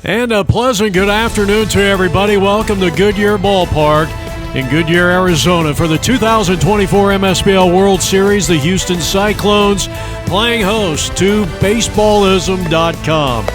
And a pleasant good afternoon to everybody. Welcome to Goodyear Ballpark in Goodyear, Arizona for the 2024 MSBL World Series. The Houston Cyclones playing host to Baseballism.com.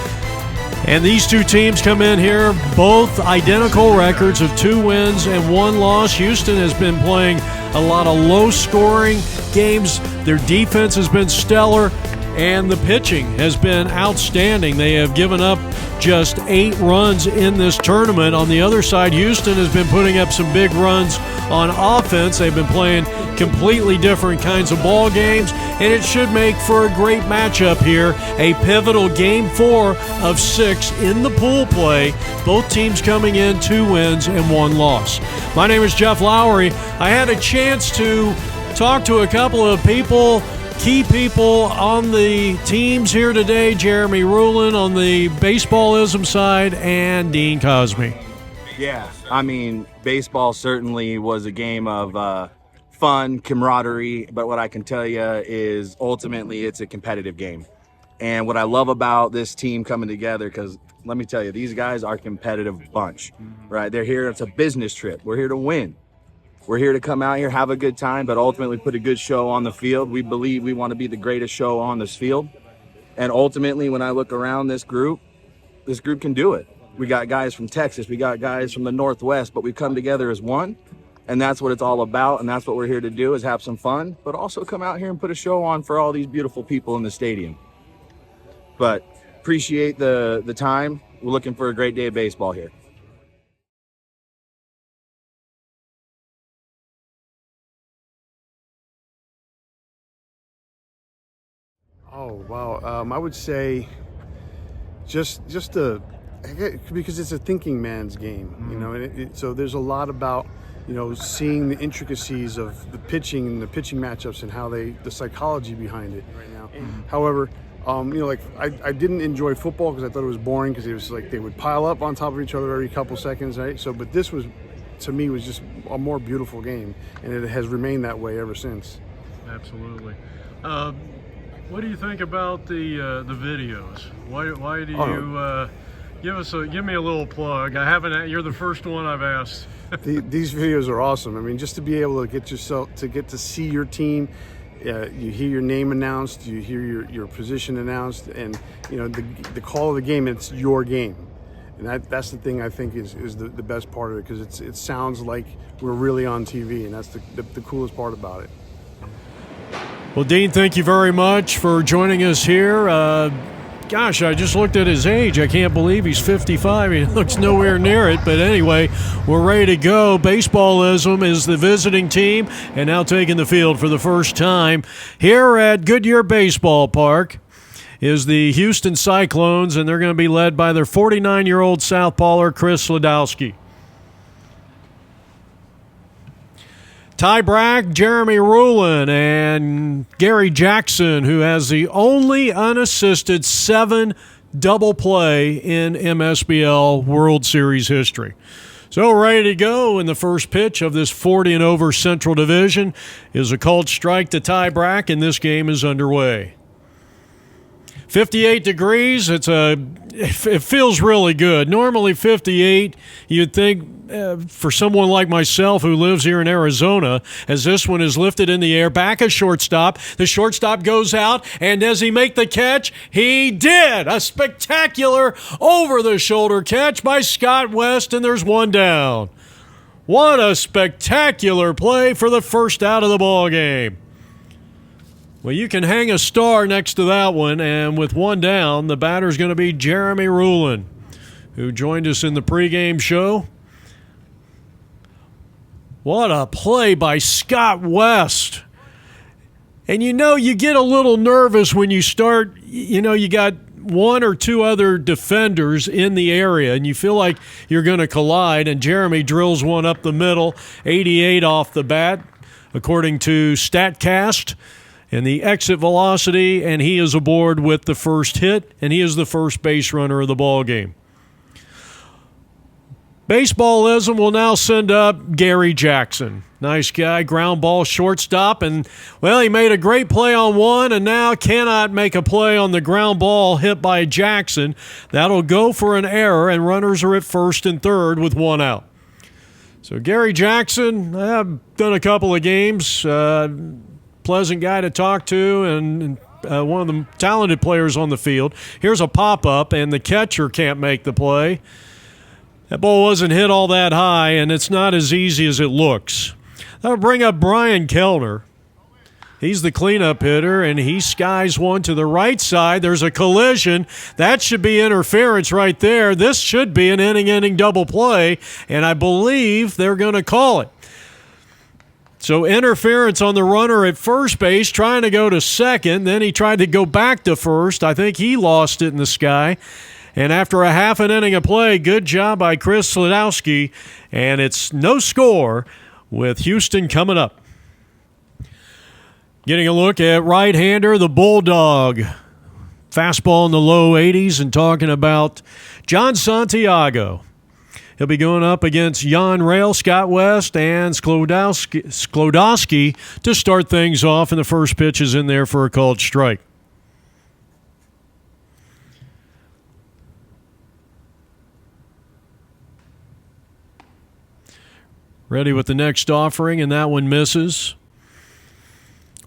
And these two teams come in here, both identical records of 2 wins and 1 loss. Houston has been playing a lot of low-scoring games. Their defense has been stellar, and the pitching has been outstanding. They have given up just 8 runs in this tournament. On the other side, Houston has been putting up some big runs on offense. They've been playing completely different kinds of ball games, and it should make for a great matchup here. A pivotal Game 4 of 6 in the pool play. Both teams coming in 2 wins and 1 loss. My name is Jeff Lowry. I had a chance to talk to a couple of key people on the teams here today. Jeremy Rulin on the Baseballism side and Dean Cosme. Yeah, I mean, baseball certainly was a game of fun, camaraderie, but what I can tell you is ultimately it's a competitive game. And what I love about this team coming together, because let me tell you, these guys are a competitive bunch, right? They're here, it's a business trip. We're here to win. We're here to come out here, have a good time, but ultimately put a good show on the field. We believe we want to be the greatest show on this field. And ultimately, when I look around this group can do it. We got guys from Texas, we got guys from the Northwest, but we come together as one. And that's what it's all about, and that's what we're here to do, is have some fun, but also come out here and put a show on for all these beautiful people in the stadium. But appreciate the time. We're looking for a great day of baseball here. Oh, wow. I would say just because it's a thinking man's game, you know, so there's a lot about, you know, seeing the intricacies of the pitching and the pitching matchups and how the psychology behind it right now. However, you know, like I didn't enjoy football because I thought it was boring because it was like they would pile up on top of each other every couple seconds, right? So, but this was, to me, was just a more beautiful game, and it has remained that way ever since. Absolutely. What do you think about the videos? Why do you give me a little plug? I haven't. You're the first one I've asked. These videos are awesome. I mean, just to be able to get to see your team, you hear your name announced, you hear your position announced, and you know the call of the game. It's your game, and that's the thing I think is the best part of it, because it sounds like we're really on TV, and that's the coolest part about it. Well, Dean, thank you very much for joining us here. Gosh, I just looked at his age. I can't believe he's 55. He looks nowhere near it. But anyway, we're ready to go. Baseballism is the visiting team and now taking the field for the first time. Here at Goodyear Baseball Park is the Houston Cyclones, and they're going to be led by their 49-year-old southpawer, Chris Sladowski. Ty Brack, Jeremy Rulin, and Gary Jackson, who has the only unassisted 7 double play in MSBL World Series history. So ready to go, in the first pitch of this 40 and over Central Division is a called strike to Ty Brack, and this game is underway. 58 degrees, it feels really good. Normally 58, you'd think for someone like myself who lives here in Arizona, as this one is lifted in the air, back a shortstop. The shortstop goes out, and does he make the catch? He did! A spectacular over-the-shoulder catch by Scott West, and there's 1 down. What a spectacular play for the first out of the ball game. Well, you can hang a star next to that one, and with 1 down, the batter's going to be Jeremy Rulin, who joined us in the pregame show. What a play by Scott West. And you know, you get a little nervous when you start, you know, you got 1 or 2 other defenders in the area, and you feel like you're going to collide, and Jeremy drills one up the middle, 88 off the bat, according to StatCast. And the exit velocity, and he is aboard with the first hit, and he is the first base runner of the ball game. Baseballism will now send up Gary Jackson. Nice guy, ground ball, shortstop, and, well, he made a great play on one and now cannot make a play on the ground ball hit by Jackson. That'll go for an error, and runners are at first and third with one out. So Gary Jackson, I've done a couple of games, pleasant guy to talk to, and one of the talented players on the field. Here's a pop-up, and the catcher can't make the play. That ball wasn't hit all that high, and it's not as easy as it looks. That'll bring up Brian Kellner. He's the cleanup hitter, and he skies one to the right side. There's a collision. That should be interference right there. This should be an inning-ending double play, and I believe they're going to call it. So interference on the runner at first base, trying to go to second. Then he tried to go back to first. I think he lost it in the sky. And after a half an inning of play, good job by Chris Sladowski, and it's no score with Houston coming up. Getting a look at right-hander, the Bulldog. Fastball in the low 80s, and talking about John Santiago. He'll be going up against Jan Rail, Scott West, and Sklodowski to start things off, and the first pitch is in there for a called strike. Ready with the next offering, and that one misses.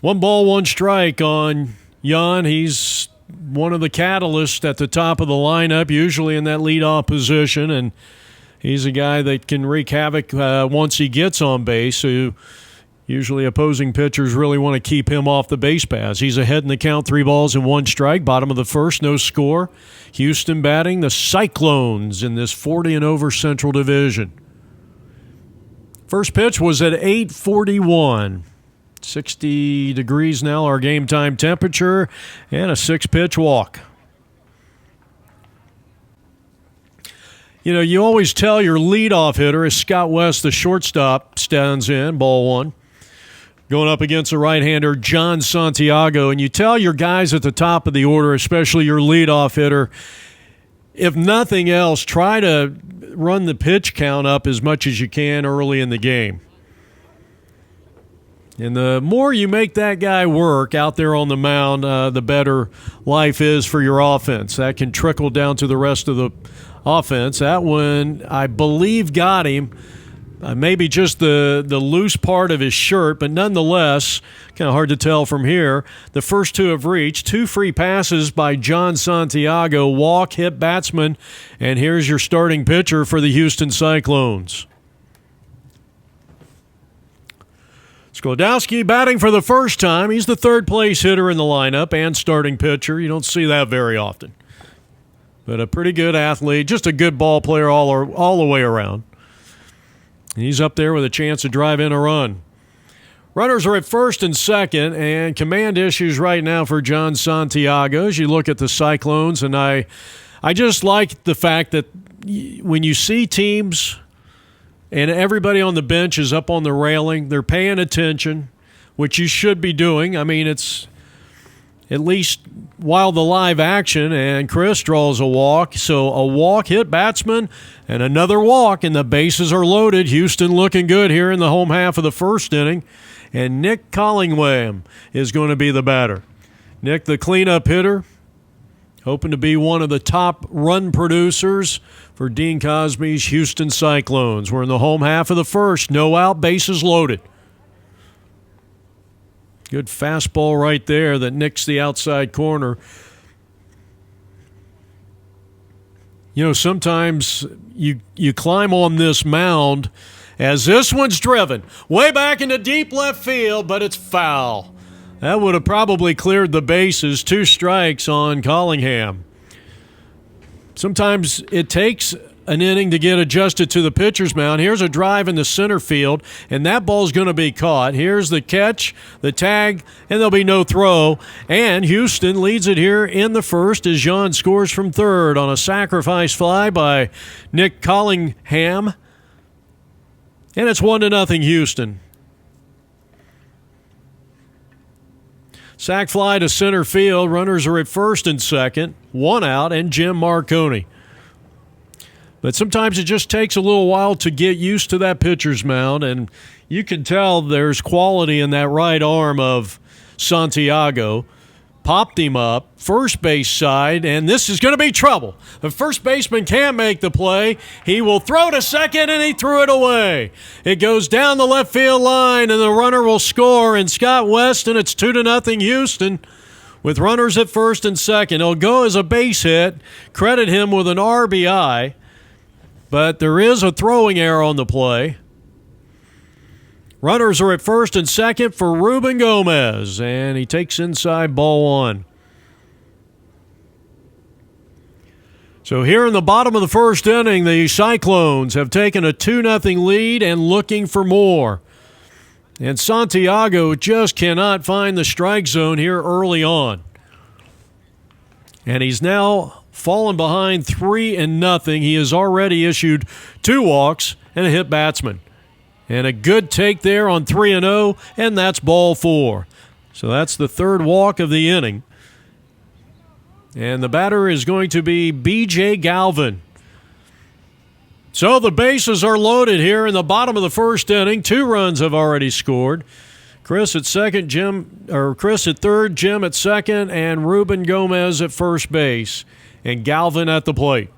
1 ball, 1 strike on Jan. He's one of the catalysts at the top of the lineup, usually in that leadoff position, and he's a guy that can wreak havoc once he gets on base, so usually opposing pitchers really want to keep him off the base paths. He's ahead in the count, 3 balls and 1 strike, bottom of the first, no score. Houston batting the Cyclones in this 40 and over Central Division. First pitch was at 8:41. 60 degrees now, our game time temperature, and a 6-pitch walk. You know, you always tell your leadoff hitter, as Scott West, the shortstop, stands in, ball 1, going up against the right-hander, John Santiago, and you tell your guys at the top of the order, especially your leadoff hitter, if nothing else, try to run the pitch count up as much as you can early in the game. And the more you make that guy work out there on the mound, the better life is for your offense. That can trickle down to the rest of the offense. That one, I believe, got him. Maybe just the loose part of his shirt, but nonetheless, kind of hard to tell from here. The first 2 have reached. 2 free passes by John Santiago. Walk, hit batsman, and here's your starting pitcher for the Houston Cyclones. Sklodowski batting for the first time. He's the third-place hitter in the lineup and starting pitcher. You don't see that very often. But a pretty good athlete, just a good ball player all the way around. He's up there with a chance to drive in a run. Runners are at first and second, and command issues right now for John Santiago as you look at the Cyclones. And I just like the fact that when you see teams and everybody on the bench is up on the railing, they're paying attention, which you should be doing. I mean, it's at least while the live action, and Chris draws a walk. So a walk, hit batsman, and another walk, and the bases are loaded. Houston looking good here in the home half of the first inning. And Nick Collingwam is going to be the batter. Nick, the cleanup hitter, hoping to be one of the top run producers for Dean Cosby's Houston Cyclones. We're in the home half of the first. No out, bases loaded. Good fastball right there that nicks the outside corner. You know, sometimes you climb on this mound as this one's driven way back into deep left field, but it's foul. That would have probably cleared the bases. 2 strikes on Collingham. Sometimes it takes an inning to get adjusted to the pitcher's mound. Here's a drive in the center field, and that ball's going to be caught. Here's the catch, the tag, and there'll be no throw. And Houston leads it here in the first as Jean scores from third on a sacrifice fly by Nick Collingham. And it's 1-0 Houston. Sac fly to center field. Runners are at first and second. 1 out, and Jim Marconi. But sometimes it just takes a little while to get used to that pitcher's mound, and you can tell there's quality in that right arm of Santiago. Popped him up, first base side, and this is going to be trouble. The first baseman can't make the play. He will throw to second, and he threw it away. It goes down the left field line, and the runner will score, and Scott West, and it's 2-0 Houston with runners at first and second. It'll go as a base hit. Credit him with an RBI, but there is a throwing error on the play. Runners are at first and second for Ruben Gomez, and he takes inside ball one. So here in the bottom of the first inning, the Cyclones have taken a 2-0 lead and looking for more. And Santiago just cannot find the strike zone here early on. And he's now fallen behind 3-0. He has already issued 2 walks and a hit batsman. And a good take there on 3-0, and that's ball 4. So that's the third walk of the inning. And the batter is going to be B.J. Galvin. So the bases are loaded here in the bottom of the first inning. 2 runs have already scored. Chris at third, Jim at second, and Ruben Gomez at first base. And Galvin at the plate.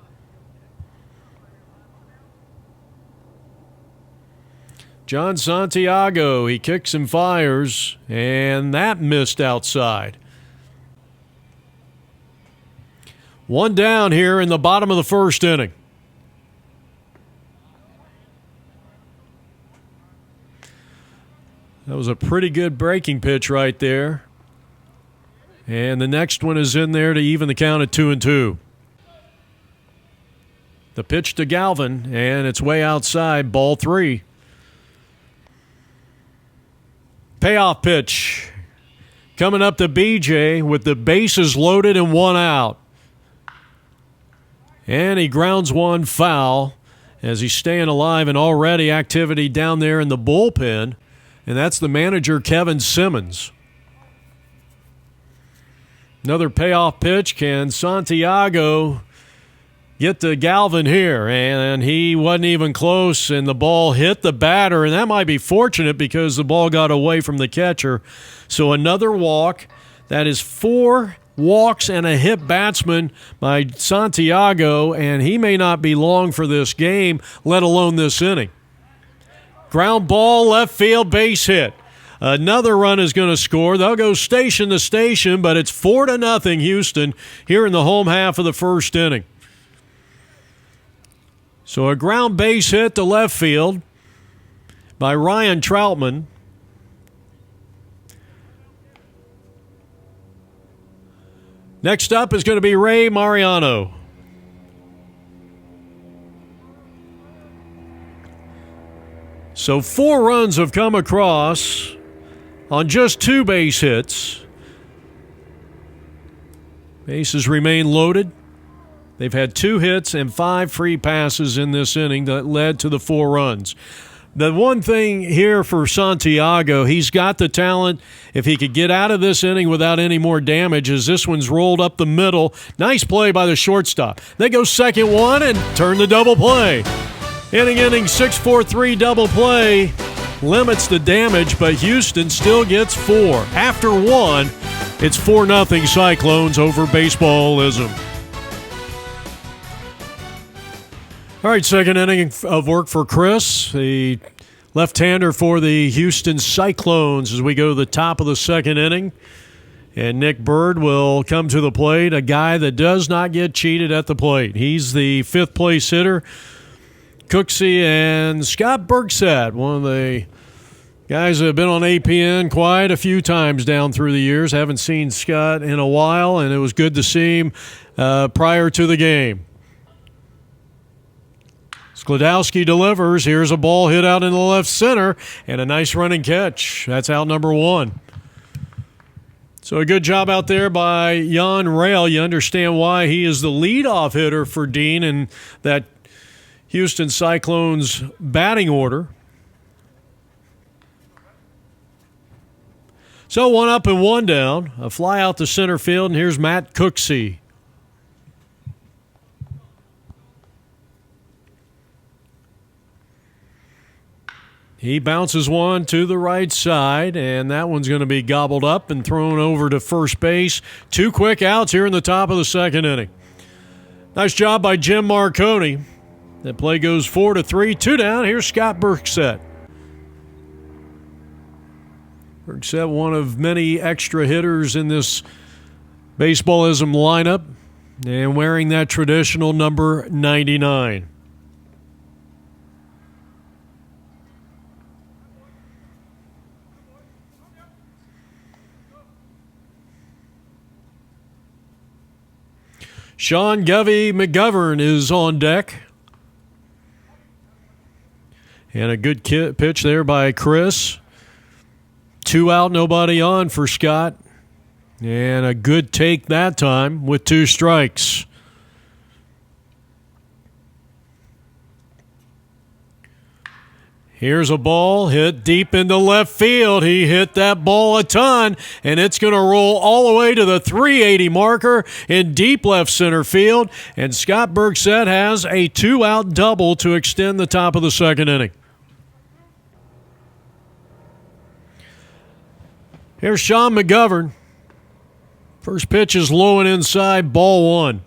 John Santiago, he kicks and fires, and that missed outside. 1 down here in the bottom of the first inning. That was a pretty good breaking pitch right there. And the next one is in there to even the count at 2-2. The pitch to Galvin, and it's way outside, ball 3. Payoff pitch coming up to BJ with the bases loaded and 1 out. And he grounds one foul as he's staying alive, and already activity down there in the bullpen. And that's the manager, Kevin Simmons. Another payoff pitch. Can Santiago get to Galvin here? And he wasn't even close, and the ball hit the batter, and that might be fortunate because the ball got away from the catcher. So another walk. That is 4 walks and a hit batsman by Santiago, and he may not be long for this game, let alone this inning. Ground ball, left field, base hit. Another run is going to score. They'll go station to station, but it's 4-0 Houston here in the home half of the first inning. So a ground base hit to left field by Ryan Troutman. Next up is going to be Ray Mariano. So 4 runs have come across on just 2 base hits. Bases remain loaded. They've had 2 hits and 5 free passes in this inning that led to the 4 runs. The one thing here for Santiago, he's got the talent. If he could get out of this inning without any more damage, as this one's rolled up the middle. Nice play by the shortstop. They go second one and turn the double play. Inning 6-4-3 double play limits the damage, but Houston still gets 4. After 1, it's 4-0 Cyclones over Baseballism. All right, second inning of work for Chris, the left-hander for the Houston Cyclones, as we go to the top of the second inning. And Nick Bird will come to the plate, a guy that does not get cheated at the plate. He's the 5th place hitter. Cooksey and Scott Bergset, one of the guys that have been on APN quite a few times down through the years. Haven't seen Scott in a while, and it was good to see him prior to the game. Sklodowski delivers. Here's a ball hit out in the left center, and a nice running catch. That's out number 1. So a good job out there by Jan Rail. You understand why he is the leadoff hitter for Dean in that Houston Cyclones batting order. So 1 up and 1 down. A fly out to center field, and here's Matt Cooksey. He bounces one to the right side, and that one's going to be gobbled up and thrown over to first base. 2 quick outs here in the top of the second inning. Nice job by Jim Marconi. That play goes 4-3, 2 down. Here's Scott Bergsett. Bergsett, one of many extra hitters in this Baseballism lineup, and wearing that traditional number 99. Sean Govey McGovern is on deck. And a good pitch there by Chris. 2 out, nobody on for Scott. And a good take that time with 2 strikes. Here's a ball hit deep into left field. He hit that ball a ton, and it's going to roll all the way to the 380 marker in deep left center field. And Scott Bergsett has a 2-out double to extend the top of the second inning. Here's Sean McGovern. First pitch is low and inside, ball 1.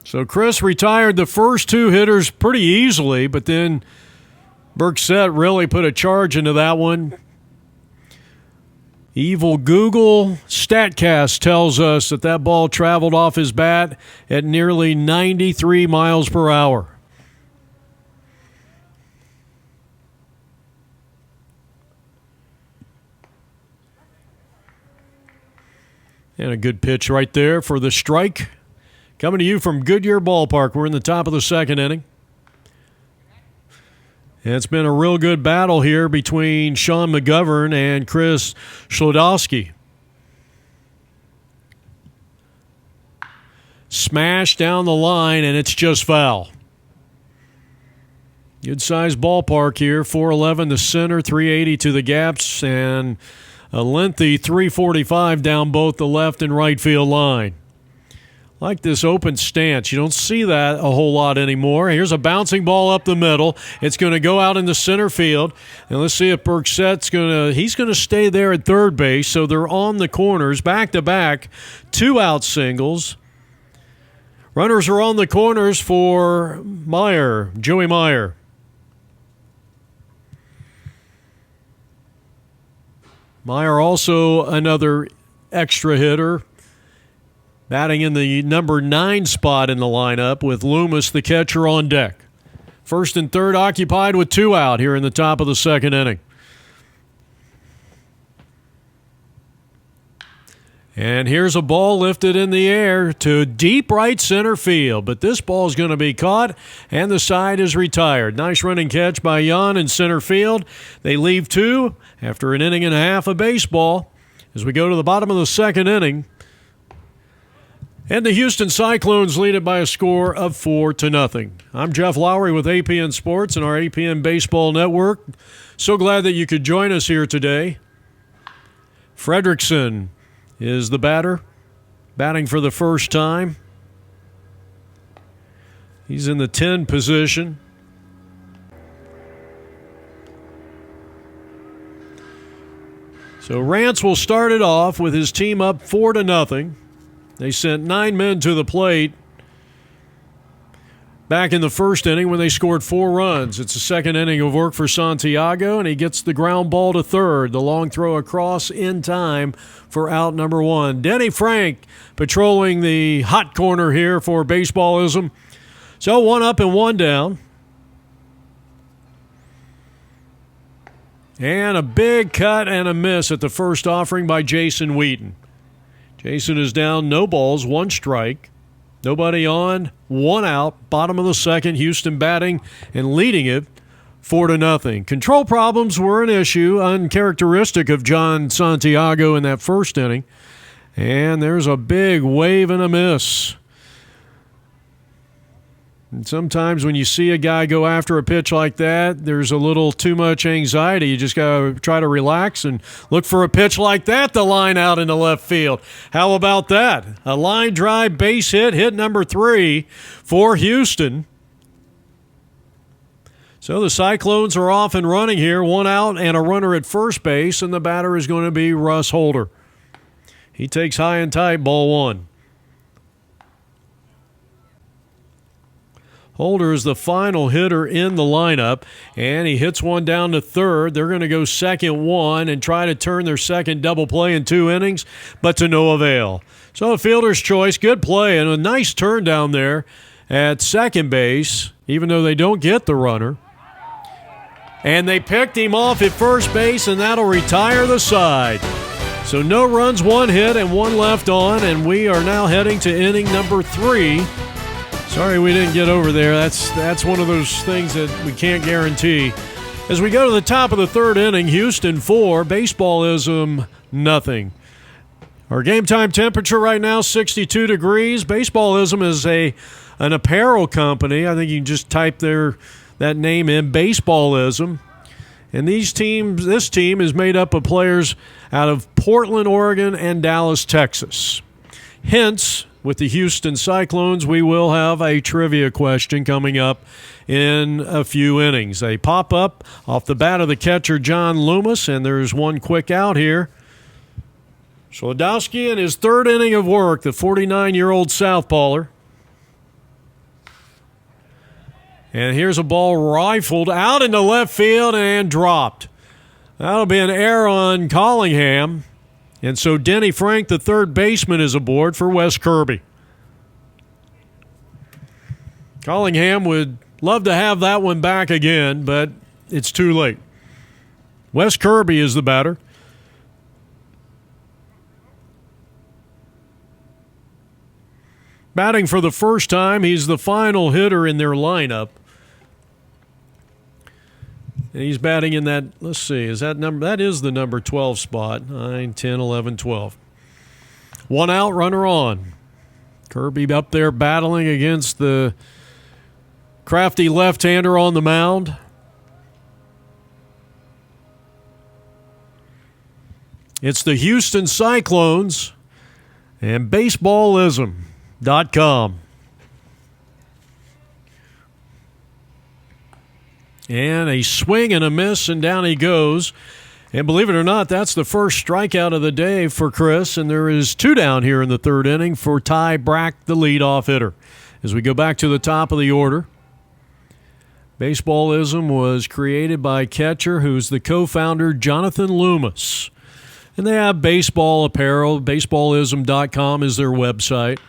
So Chris retired the first 2 hitters pretty easily, but then Bergsett really put a charge into that one. Evil Google StatCast tells us that that ball traveled off his bat at nearly 93 miles per hour. And a good pitch right there for the strike. Coming to you from Goodyear Ballpark. We're in the top of the second inning. And it's been a real good battle here between Sean McGovern and Chris Schlodowski. Smash down the line, and it's just foul. Good-sized ballpark here. 411 to center, 380 to the gaps, and a lengthy 345 down both the left and right field line. Like this open stance. You don't see that a whole lot anymore. Here's a bouncing ball up the middle. It's going to go out into center field. And let's see if Bergsett's he's going to stay there at third base. So they're on the corners, back-to-back, 2-out singles. Runners are on the corners for Joey Meyer. Meyer also another extra hitter, batting in the number 9 spot in the lineup with Loomis, the catcher, on deck. First and third occupied with 2 out here in the top of the second inning. And here's a ball lifted in the air to deep right center field. But this ball is going to be caught, and the side is retired. Nice running catch by Jan in center field. They leave 2 after an inning and a half of baseball. As we go to the bottom of the second inning, and the Houston Cyclones lead it by a score of 4-0. I'm Jeff Lowry with APN Sports and our APN Baseball Network. So glad that you could join us here today. Fredrickson is the batter, batting for the first time. He's in the 10 position. So Rance will start it off with his team up 4-0. They sent 9 men to the plate back in the first inning when they scored 4 runs. It's the second inning of work for Santiago, and he gets the ground ball to third. The long throw across in time for out number 1. Denny Frank patrolling the hot corner here for Baseballism. So 1 up and 1 down. And a big cut and a miss at the first offering by Jason Wheaton. Jason is down, no balls, 1 strike. Nobody on, 1 out. Bottom of the second, Houston batting and leading it 4-0. Control problems were an issue, uncharacteristic of John Santiago in that first inning. And there's a big wave and a miss. And sometimes when you see a guy go after a pitch like that, there's a little too much anxiety. You just got to try to relax and look for a pitch like that to line out into left field. How about that? A line drive base hit number 3 for Houston. So the Cyclones are off and running here. 1 out and a runner at first base, and the batter is going to be Russ Holder. He takes high and tight, ball 1. Holder is the final hitter in the lineup, and he hits one down to third. They're going to go second 1 and try to turn their second double play in 2 innings, but to no avail. So a fielder's choice, good play, and a nice turn down there at second base, even though they don't get the runner. And they picked him off at first base, and that'll retire the side. So no runs, 1 hit, and 1 left on, and we are now heading to inning number 3. Sorry we didn't get over there. That's one of those things that we can't guarantee. As we go to the top of the 3rd inning, Houston 4, Baseballism nothing. Our game time temperature right now, 62 degrees. Baseballism is an apparel company. I think you can just type that name in, Baseballism. And this team is made up of players out of Portland, Oregon, and Dallas, Texas. Hence, with the Houston Cyclones, we will have a trivia question coming up in a few innings. They pop up off the bat of the catcher, John Loomis, and there's one quick out here. Shlodowski in his 3rd inning of work, the 49-year-old southpawer. And here's a ball rifled out into left field and dropped. That'll be an error on Collingham. And so Denny Frank, the 3rd baseman, is aboard for Wes Kirby. Collingham would love to have that one back again, but it's too late. Wes Kirby is the batter. Batting for the first time, he's the final hitter in their lineup. And he's batting in that, let's see, that is the number 12 spot, 9, 10, 11, 12. 1 out, runner on. Kirby up there battling against the crafty left-hander on the mound. It's the Houston Cyclones and Baseballism.com. And a swing and a miss, and down he goes. And believe it or not, that's the first strikeout of the day for Chris, and there is 2 down here in the 3rd inning for Ty Brack, the leadoff hitter. As we go back to the top of the order, Baseballism was created by catcher who's the co-founder, Jonathan Loomis. And they have baseball apparel. Baseballism.com is their website.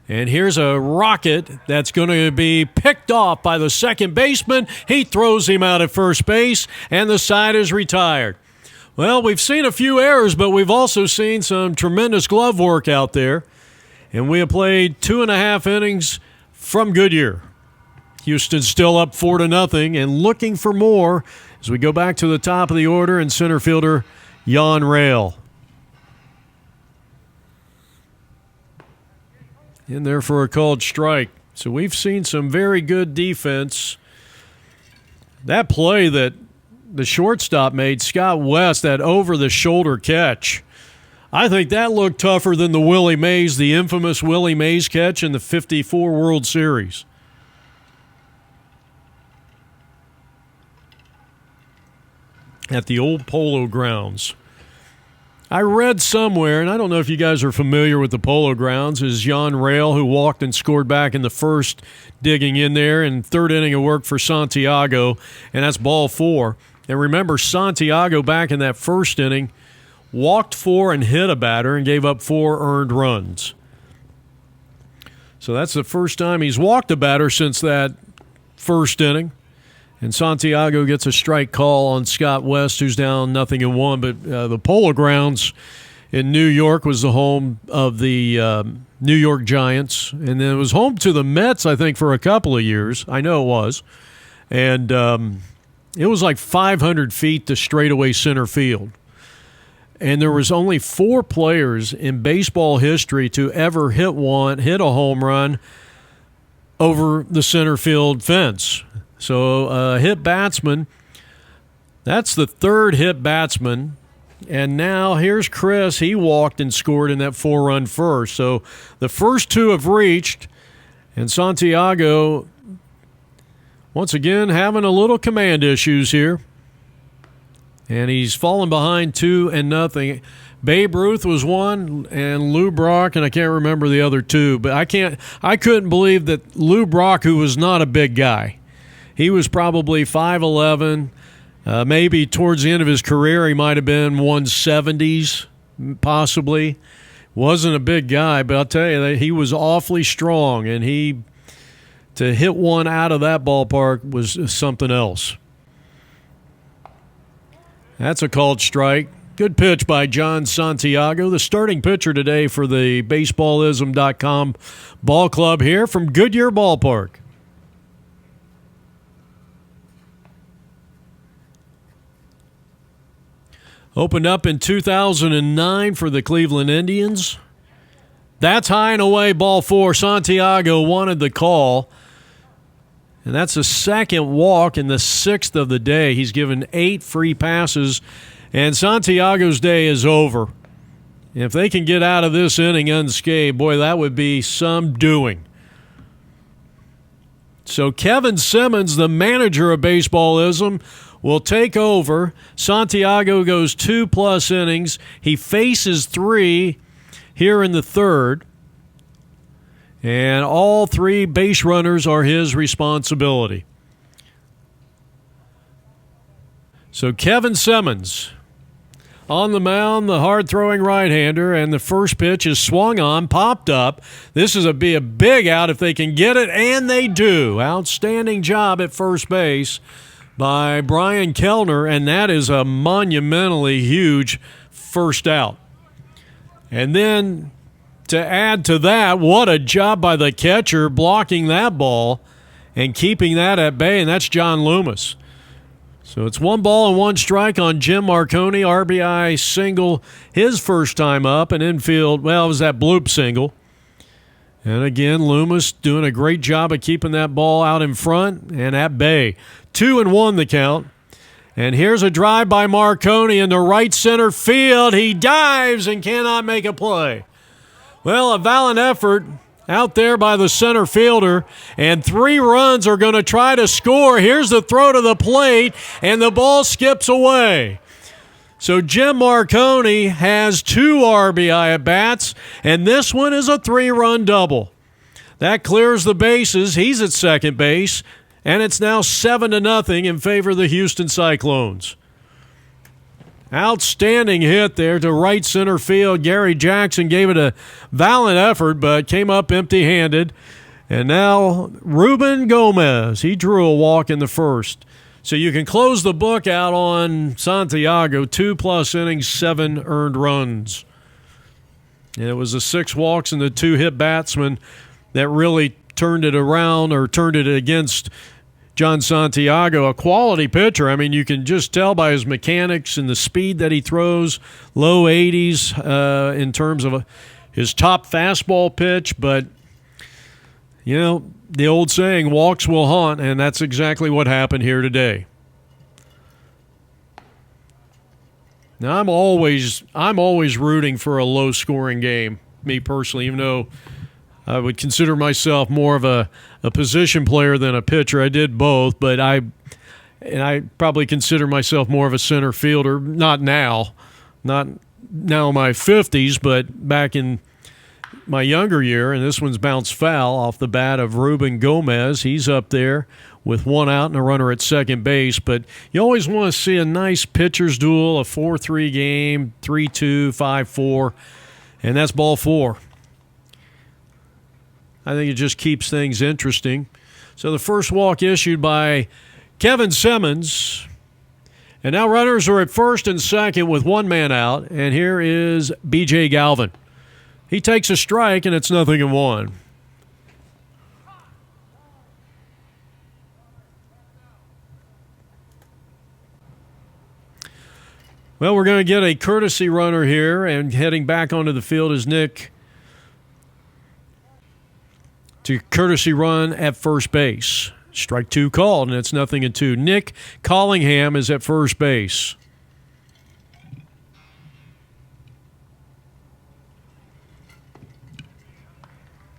And here's a rocket that's going to be picked off by the second baseman. He throws him out at first base, and the side is retired. Well, we've seen a few errors, but we've also seen some tremendous glove work out there. And we have played 2.5 innings from Goodyear. Houston's still up 4-0 and looking for more as we go back to the top of the order, and center fielder Jan Rail. In there for a called strike. So we've seen some very good defense. That play that the shortstop made, Scott West, that over-the-shoulder catch, I think that looked tougher than the infamous Willie Mays catch in the '54 World Series. At the old Polo Grounds. I read somewhere, and I don't know if you guys are familiar with the Polo Grounds, is Jan Rail, who walked and scored back in the first, digging in there, and 3rd inning of work for Santiago, and that's ball 4. And remember, Santiago back in that first inning walked 4 and hit a batter and gave up 4 earned runs. So that's the first time he's walked a batter since that first inning. And Santiago gets a strike call on Scott West, who's down 0-1. But the Polo Grounds in New York was the home of the New York Giants. And then it was home to the Mets, I think, for a couple of years. I know it was. And it was like 500 feet to straightaway center field. And there was only 4 players in baseball history to ever hit a home run over the center field fence. So hit batsman, that's the 3rd hit batsman. And now here's Chris. He walked and scored in that 4-run first. So the first 2 have reached, and Santiago once again having a little command issues here. And he's fallen behind 2-0. Babe Ruth was one, and Lou Brock, and I can't remember the other two. But I couldn't believe that Lou Brock, who was not a big guy, he was probably 5'11". Maybe towards the end of his career, he might have been 170s, possibly. Wasn't a big guy, but I'll tell you that he was awfully strong, and to hit one out of that ballpark was something else. That's a called strike. Good pitch by John Santiago, the starting pitcher today for the Baseballism.com ball club here from Goodyear Ballpark. Opened up in 2009 for the Cleveland Indians. That's high and away, ball 4. Santiago wanted the call. And that's the second walk and the 6th of the day. He's given 8 free passes, and Santiago's day is over. If they can get out of this inning unscathed, boy, that would be some doing. So Kevin Simmons, the manager of Baseballism, will take over. Santiago goes 2+ innings. He faces 3 here in the 3rd. And all 3 base runners are his responsibility. So Kevin Simmons on the mound, the hard-throwing right-hander, and the first pitch is swung on, popped up. This is be a big out if they can get it, and they do. Outstanding job at first base by Brian Kellner, and that is a monumentally huge first out. And then to add to that, what a job by the catcher blocking that ball and keeping that at bay, and that's John Loomis. So it's 1 ball and 1 strike on Jim Marconi, RBI single his first time up, and infield, well, it was that bloop single. And again, Loomis doing a great job of keeping that ball out in front and at bay. 2-1 the count. And here's a drive by Marconi in the right center field. He dives and cannot make a play. Well, a valiant effort out there by the center fielder, and 3 runs are going to try to score. Here's the throw to the plate, and the ball skips away. So Jim Marconi has 2 RBI at bats, and this one is a 3-run double. That clears the bases. He's at second base, and it's now 7-0 in favor of the Houston Cyclones. Outstanding hit there to right center field. Gary Jackson gave it a valiant effort, but came up empty-handed. And now Ruben Gomez, he drew a walk in the first. So you can close the book out on Santiago, 2+ innings, 7 earned runs. And it was the 6 walks and the 2 hit batsmen that really turned it around, or turned it against John Santiago, a quality pitcher. I mean, you can just tell by his mechanics and the speed that he throws, low 80s in terms of his top fastball pitch. But, you know, the old saying, walks will haunt, and that's exactly what happened here today. Now, I'm always rooting for a low-scoring game, me personally, even though I would consider myself more of a position player than a pitcher. I did both, but I probably consider myself more of a center fielder. Not now in my 50s, but back in my younger year. And this one's bounced foul off the bat of Ruben Gomez. He's up there with 1 out and a runner at second base. But you always want to see a nice pitcher's duel, a 4-3 game, 3-2, 5-4, and that's ball 4. I think it just keeps things interesting. So the first walk issued by Kevin Simmons. And now runners are at first and second with 1 man out. And here is B.J. Galvin. He takes a strike, and it's 0-1. Well, we're going to get a courtesy runner here, and heading back onto the field is Nick to courtesy run at first base. Strike 2 called, and it's 0-2. Nick Collingham is at first base.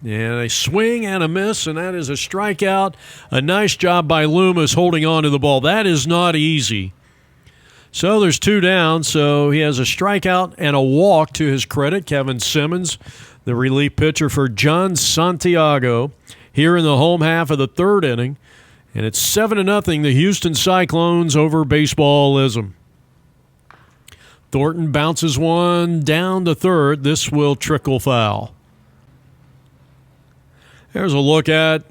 And a swing and a miss, and that is a strikeout. A nice job by Loomis holding on to the ball. That is not easy. So there's 2 down, so he has a strikeout and a walk to his credit. Kevin Simmons, the relief pitcher for John Santiago, here in the home half of the 3rd inning. And it's 7-0, the Houston Cyclones over Baseballism. Thornton bounces one down to third. This will trickle foul. There's a look at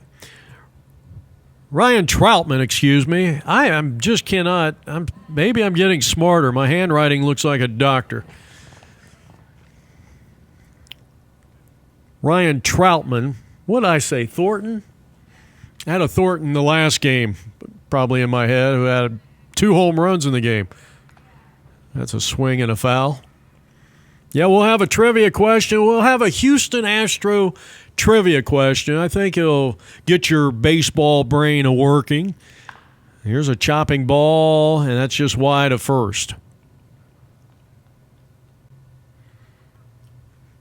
Ryan Troutman, excuse me. Maybe I'm getting smarter. My handwriting looks like a doctor. Ryan Troutman. What did I say, Thornton? I had a Thornton the last game, probably in my head, who had 2 home runs in the game. That's a swing and a foul. Yeah, we'll have a trivia question. We'll have a Houston Astro trivia question. I think it'll get your baseball brain a-working. Here's a chopping ball, and that's just wide of first.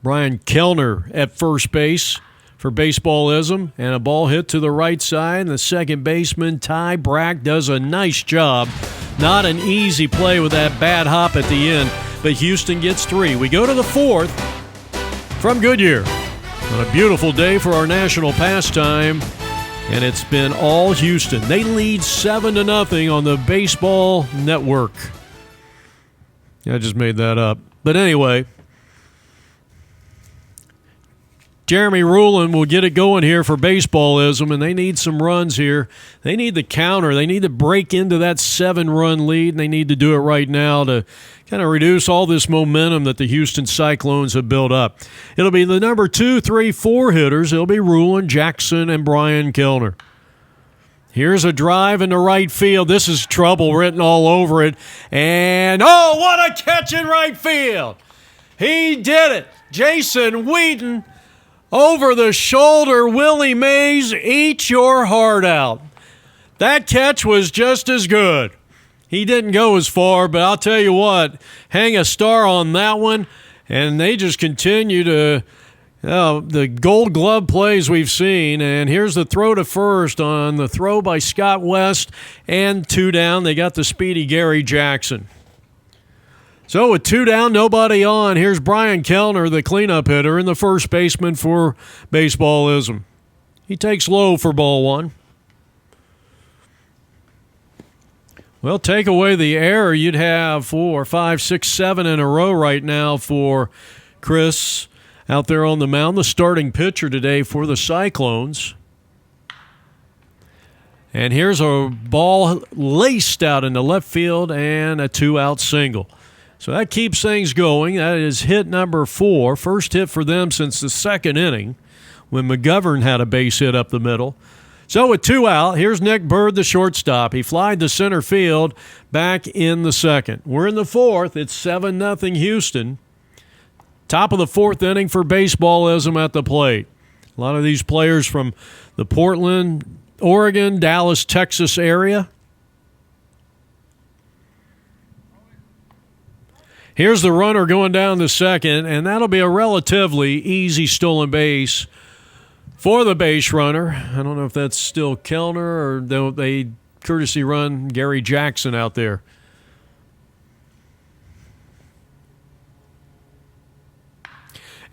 Brian Kellner at first base for Baseballism, and a ball hit to the right side. And the second baseman, Ty Brack, does a nice job. Not an easy play with that bad hop at the end, but Houston gets 3. We go to the 4th from Goodyear on a beautiful day for our national pastime, and it's been all Houston. They lead 7-0 on the Baseball Network. I just made that up. But anyway, Jeremy Rulin will get it going here for Baseballism, and they need some runs here. They need the counter. They need to break into that 7-run lead, and they need to do it right now to kind of reduce all this momentum that the Houston Cyclones have built up. It'll be the number 2, 3, 4 hitters. It'll be Rulin, Jackson, and Brian Kellner. Here's a drive into right field. This is trouble written all over it. And, oh, what a catch in right field. He did it. Jason Wheaton. Over the shoulder, Willie Mays, eat your heart out. That catch was just as good. He didn't go as far, but I'll tell you what, hang a star on that one, and they just continue to the gold glove plays we've seen. And here's the throw to first on the throw by Scott West, and 2 down. They got the speedy Gary Jackson. So with 2 down, nobody on, here's Brian Kellner, the cleanup hitter, and the first baseman for Baseballism. He takes low for ball 1. Well, take away the error, you'd have 4, 5, 6, 7 in a row right now for Chris out there on the mound, the starting pitcher today for the Cyclones. And here's a ball laced out into left field and a 2-out single. So that keeps things going. That is hit number 4. First hit for them since the 2nd inning when McGovern had a base hit up the middle. So with 2 out, here's Nick Bird, the shortstop. He flied to center field back in the 2nd. We're in the 4th. It's 7-0 Houston. Top of the 4th inning for Baseballism at the plate. A lot of these players from the Portland, Oregon, Dallas, Texas area. Here's the runner going down the 2nd, and that'll be a relatively easy stolen base for the base runner. I don't know if that's still Kellner or they courtesy run Gary Jackson out there.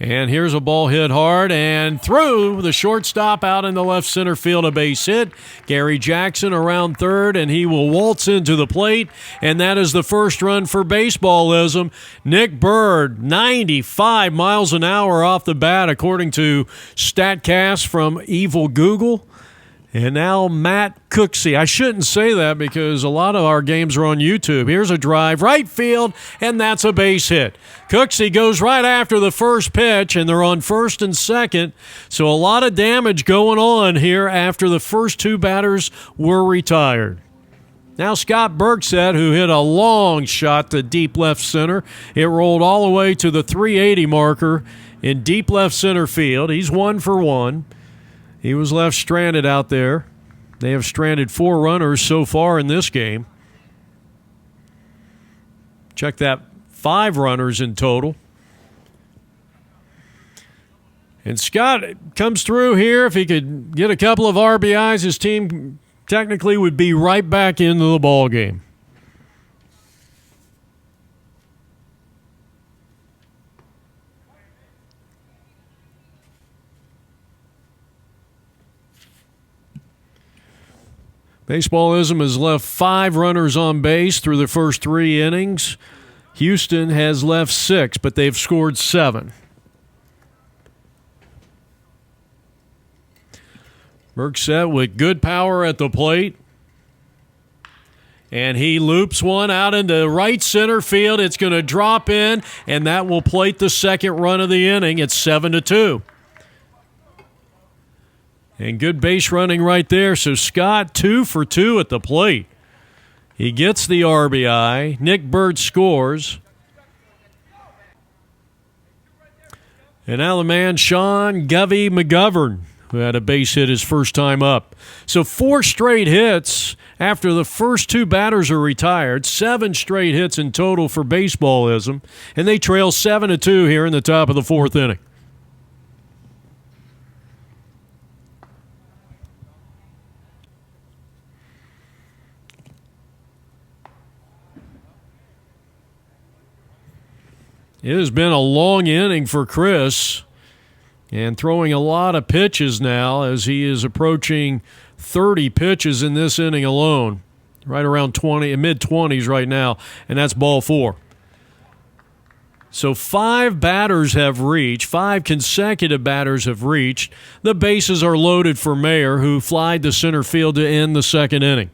And here's a ball hit hard and through the shortstop out in the left center field, a base hit. Gary Jackson around third, and he will waltz into the plate, and that is the first run for Baseballism. Nick Bird, 95 miles an hour off the bat, according to StatCast from Evil Google. And now Matt Cooksey. I shouldn't say that because a lot of our games are on YouTube. Here's a drive, right field, and that's a base hit. Cooksey goes right after the first pitch, and they're on first and second. So a lot of damage going on here after the first 2 batters were retired. Now Scott Bergset, who hit a long shot to deep left center. It rolled all the way to the 380 marker in deep left center field. He's 1 for 1. He was left stranded out there. They have stranded 4 runners so far in this game. Check that, 5 runners in total. And Scott comes through here. If he could get a couple of RBIs, his team technically would be right back into the ball game. Baseballism has left 5 runners on base through the first 3 innings. Houston has left 6, but they've scored 7. Bergset with good power at the plate. And he loops one out into right center field. It's going to drop in, and that will plate the second run of the inning. It's 7-2. And good base running right there. So Scott 2 for 2 at the plate. He gets the RBI. Nick Bird scores. And now the man, Sean Govey McGovern, who had a base hit his first time up. So 4 straight hits after the first 2 batters are retired. 7 straight hits in total for Baseballism. And they trail 7-2 here in the top of the 4th inning. It has been a long inning for Chris, and throwing a lot of pitches now as he is approaching 30 pitches in this inning alone, right around 20, mid-20s right now, and that's ball 4. So 5 batters have reached, 5 consecutive batters have reached. The bases are loaded for Mayer, who flied to center field to end the second inning.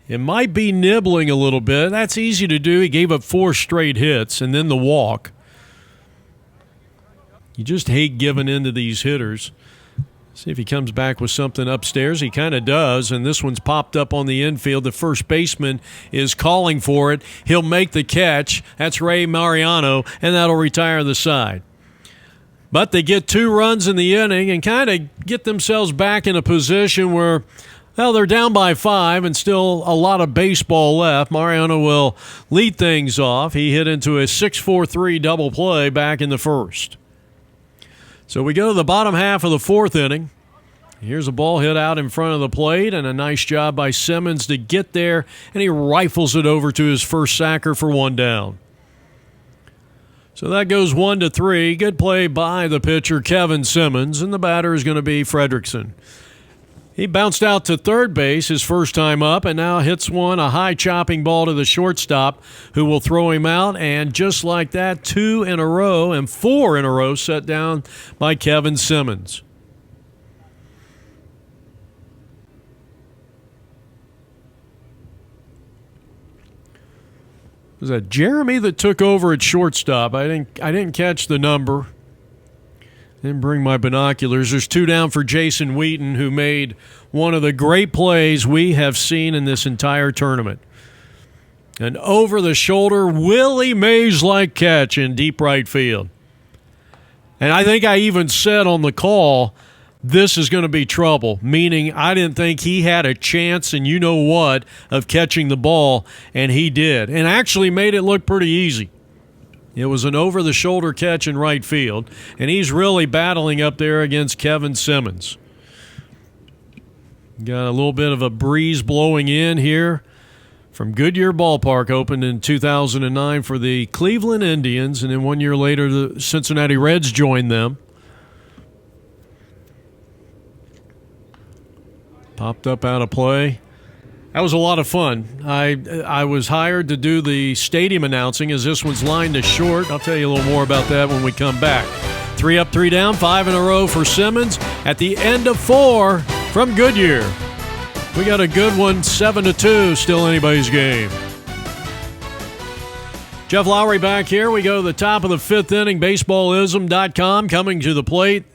It might be nibbling a little bit. That's easy to do. He gave up 4 straight hits and then the walk. You just hate giving in to these hitters. See if he comes back with something upstairs. He kind of does, and this one's popped up on the infield. The first baseman is calling for it. He'll make the catch. That's Ray Mariano, and that'll retire the side. But they get 2 runs in the inning and kind of get themselves back in a position where, well, they're down by 5 and still a lot of baseball left. Mariano will lead things off. He hit into a 6-4-3 double play back in the first. So we go to the bottom half of the 4th inning. Here's a ball hit out in front of the plate, and a nice job by Simmons to get there, and he rifles it over to his first sacker for 1 down. So that goes 1-3. Good play by the pitcher, Kevin Simmons, and the batter is going to be Fredrickson. He bounced out to third base his first time up and now hits a high chopping ball to the shortstop, who will throw him out. And just like that, 2 in a row and 4 in a row set down by Kevin Simmons. Was that Jeremy that took over at shortstop? I didn't catch the number. Didn't bring my binoculars. There's 2 down for Jason Wheaton, who made one of the great plays we have seen in this entire tournament. An over-the-shoulder Willie Mays-like catch in deep right field. And I think I even said on the call, this is going to be trouble, meaning I didn't think he had a chance, and you know what, of catching the ball, and he did. And actually made it look pretty easy. It was an over-the-shoulder catch in right field, and he's really battling up there against Kevin Simmons. Got a little bit of a breeze blowing in here from Goodyear Ballpark, opened in 2009 for the Cleveland Indians, and then 1 year later the Cincinnati Reds joined them. Popped up out of play. That was a lot of fun. I was hired to do the stadium announcing as this one's lined to short. I'll tell you a little more about that when we come back. 3 up, 3 down, 5 in a row for Simmons at the end of 4 from Goodyear. We got a good one, 7-2, still anybody's game. Jeff Lowry back here. We go to the top of the 5th inning, Baseballism.com coming to the plate,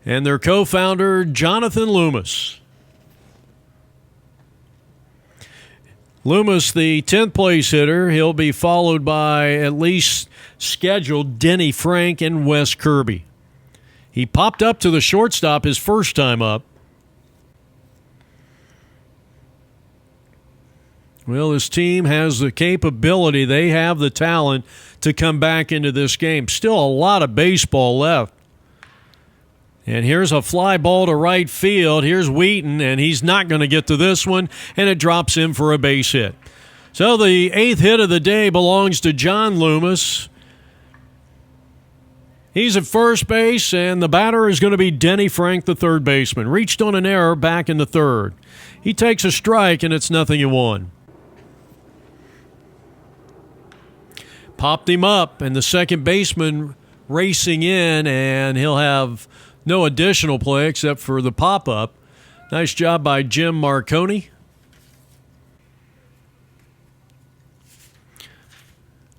and their co-founder, Jonathan Loomis. Loomis, the 10th place hitter, he'll be followed by at least scheduled Denny Frank and Wes Kirby. He popped up to the shortstop his first time up. Well, his team has the capability, they have the talent to come back into this game. Still a lot of baseball left. And here's a fly ball to right field. Here's Wheaton, and he's not going to get to this one, and it drops in for a base hit. So the 8th hit of the day belongs to John Loomis. He's at first base, and the batter is going to be Denny Frank, the third baseman. Reached on an error back in the third. He takes a strike, and it's 0-1. Popped him up, and the second baseman racing in, and he'll have no additional play except for the pop-up. Nice job by Jim Marconi.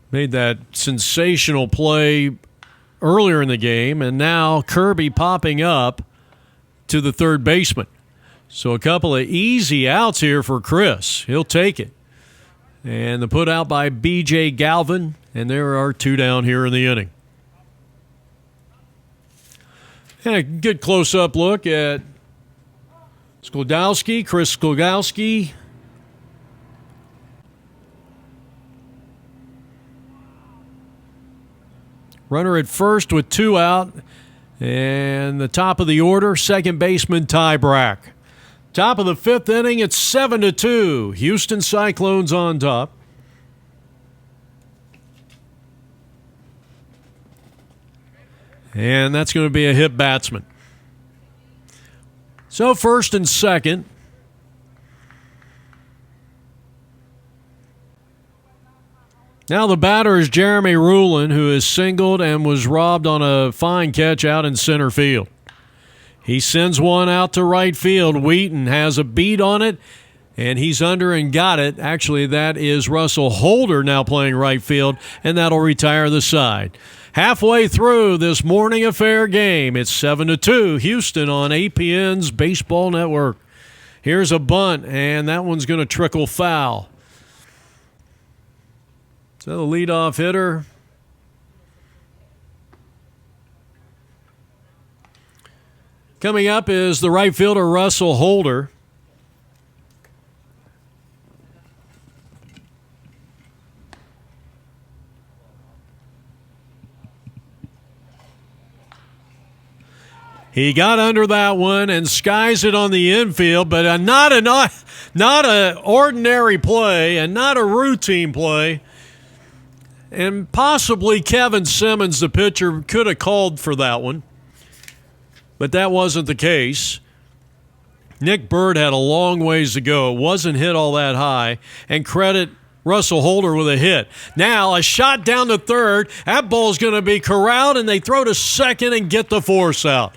Made that sensational play earlier in the game, and now Kirby popping up to the third baseman. So a couple of easy outs here for Chris. He'll take it. And the put out by B.J. Galvin, and there are 2 down here in the inning. And a good close-up look at Sklodowski, Chris Sklodowski. Runner at first with 2 out. And the top of the order, second baseman Ty Brack. Top of the 5th inning, it's 7-2. Houston Cyclones on top. And that's going to be a hit batsman. So first and second. Now the batter is Jeremy Rulin, who is singled and was robbed on a fine catch out in center field. He sends one out to right field. Wheaton has a beat on it, and he's under and got it. Actually, that is Russell Holder now playing right field, and that'll retire the side. Halfway through this morning affair game, it's 7-2, Houston on APN's Baseball Network. Here's a bunt, and that one's going to trickle foul. So the leadoff hitter, coming up is the right fielder Russell Holder. He got under that one and skies it on the infield, but not an ordinary play and not a routine play. And possibly Kevin Simmons, the pitcher, could have called for that one, but that wasn't the case. Nick Bird had a long ways to go. It wasn't hit all that high, and credit Russell Holder with a hit. Now a shot down to third. That ball's going to be corralled, and they throw to second and get the force out.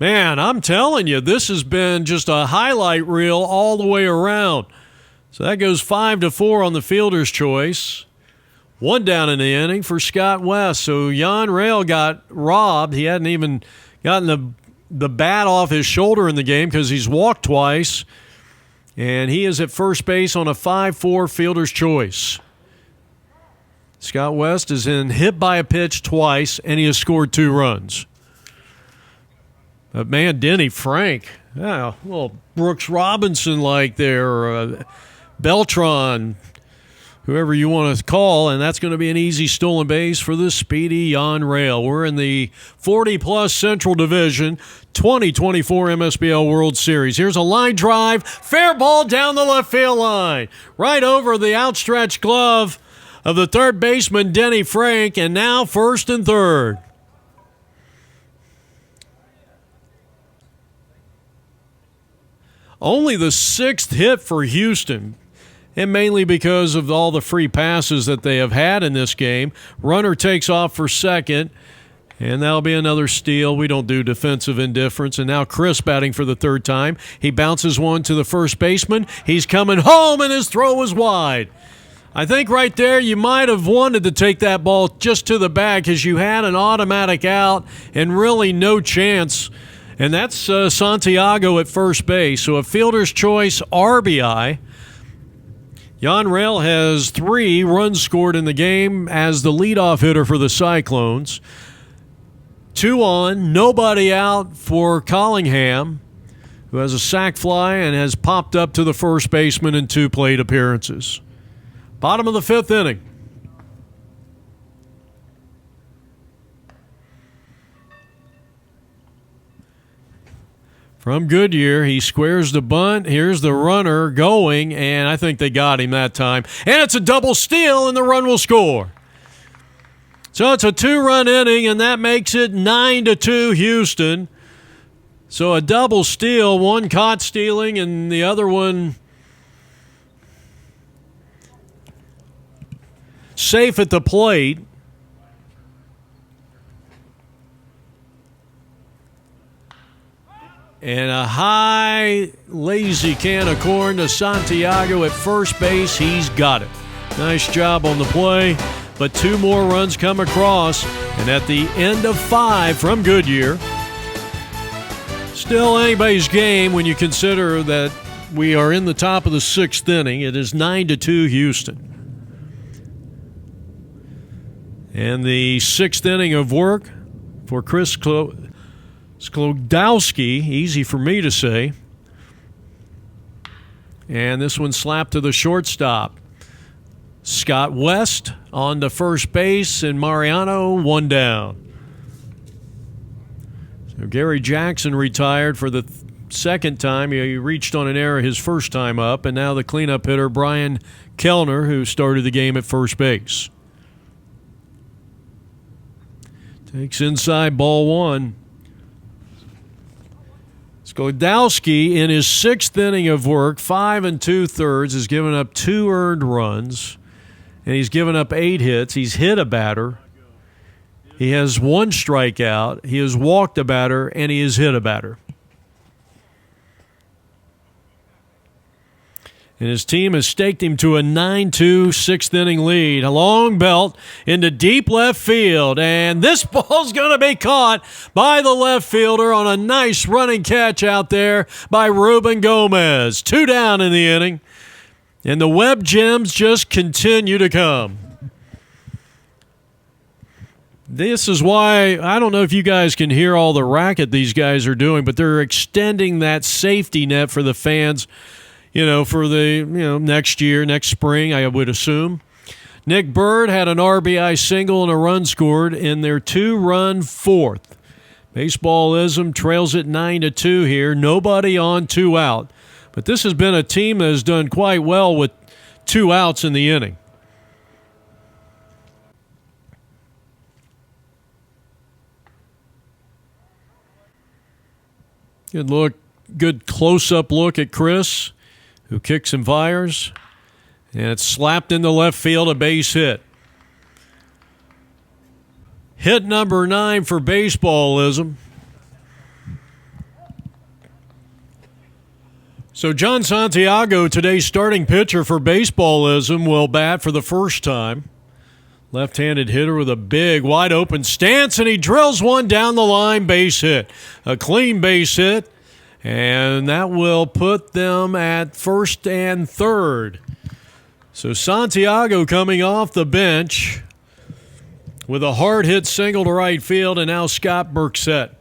Man, I'm telling you, this has been just a highlight reel all the way around. So that goes 5-4 on the fielder's choice. 1 down in the inning for Scott West. So Jan Rail got robbed. He hadn't even gotten the bat off his shoulder in the game because he's walked twice. And he is at first base on a 5-4 fielder's choice. Scott West is in hit by a pitch twice, and he has scored 2 runs. But man, Denny Frank, yeah, little Brooks Robinson like there, or Beltran, whoever you want to call, and that's going to be an easy stolen base for the speedy Jan Rail. We're in the 40-plus Central Division 2024 MSBL World Series. Here's a line drive, fair ball down the left field line, right over the outstretched glove of the third baseman Denny Frank, and now first and third. Only the 6th hit for Houston, and mainly because of all the free passes that they have had in this game. Runner takes off for second, and that'll be another steal. We don't do defensive indifference. And now Chris batting for the 3rd time. He bounces one to the first baseman. He's coming home, and his throw was wide. I think right there you might have wanted to take that ball just to the bag because you had an automatic out and really no chance. And that's Santiago at first base. So a fielder's choice RBI. Jan Rail has 3 runs scored in the game as the leadoff hitter for the Cyclones. 2 on, nobody out for Collingham, who has a sac fly and has popped up to the first baseman in 2 plate appearances. Bottom of the 5th inning. From Goodyear, he squares the bunt. Here's the runner going, and I think they got him that time. And it's a double steal, and the run will score. So it's a 2-run inning, and that makes it 9-2 Houston. So a double steal, one caught stealing, and the other one safe at the plate. And a high, lazy can of corn to Santiago at first base. He's got it. Nice job on the play. But 2 more runs come across. And at the end of 5 from Goodyear, still anybody's game when you consider that we are in the top of the 6th inning. It is 9-2 Houston. And the 6th inning of work for Chris Sklodowski, easy for me to say. And this one slapped to the shortstop. Scott West on to first base, and Mariano 1 down. So Gary Jackson retired for the second time. He reached on an error his first time up, and now the cleanup hitter, Brian Kellner, who started the game at first base. Takes inside, ball 1. Sklodowski, in his 6th inning of work, 5 2/3, has given up 2 earned runs, and he's given up 8 hits. He's hit a batter. He has 1 strikeout. He has walked a batter, and he has hit a batter. And his team has staked him to a 9-2 6th inning lead. A long belt into deep left field. And this ball's going to be caught by the left fielder on a nice running catch out there by Ruben Gomez. 2 down in the inning. And the Webb gems just continue to come. This is why, I don't know if you guys can hear all the racket these guys are doing, but they're extending that safety net for the fans, for the next year, next spring, I would assume. Nick Bird had an RBI single and a run scored in their 2-run 4th. Baseballism trails it 9-2 here. Nobody on, 2 out. But this has been a team that has done quite well with 2 outs in the inning. Good close-up look at Chris, who kicks and fires. And it's slapped into left field, a base hit. Hit number 9 for Baseballism. So John Santiago, today's starting pitcher for Baseballism, will bat for the first time. Left-handed hitter with a big, wide-open stance, and he drills one down the line, base hit. A clean base hit, and that will put them at 1st and 3rd. So Santiago coming off the bench with a hard-hit single to right field, and now Scott Burksett.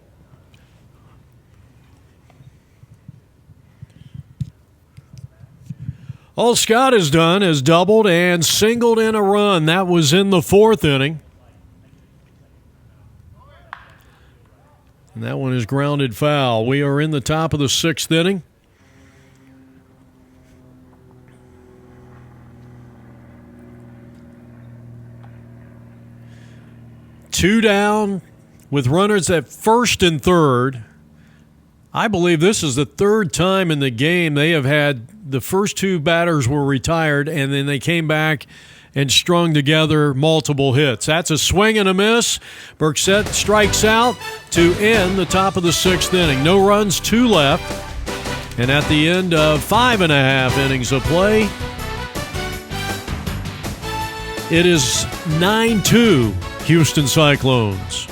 All Scott has done is doubled and singled in a run. That was in the 4th inning. And that one is grounded foul. We are in the top of the 6th inning. Two down with runners at 1st and 3rd. I believe this is the 3rd time in the game they have had the first 2 batters were retired, and then they came back and strung together multiple hits. That's a swing and a miss. Burksett strikes out to end the top of the 6th inning. No runs, 2 left. And at the end of 5.5 innings of play, it is 9-2 Houston Cyclones.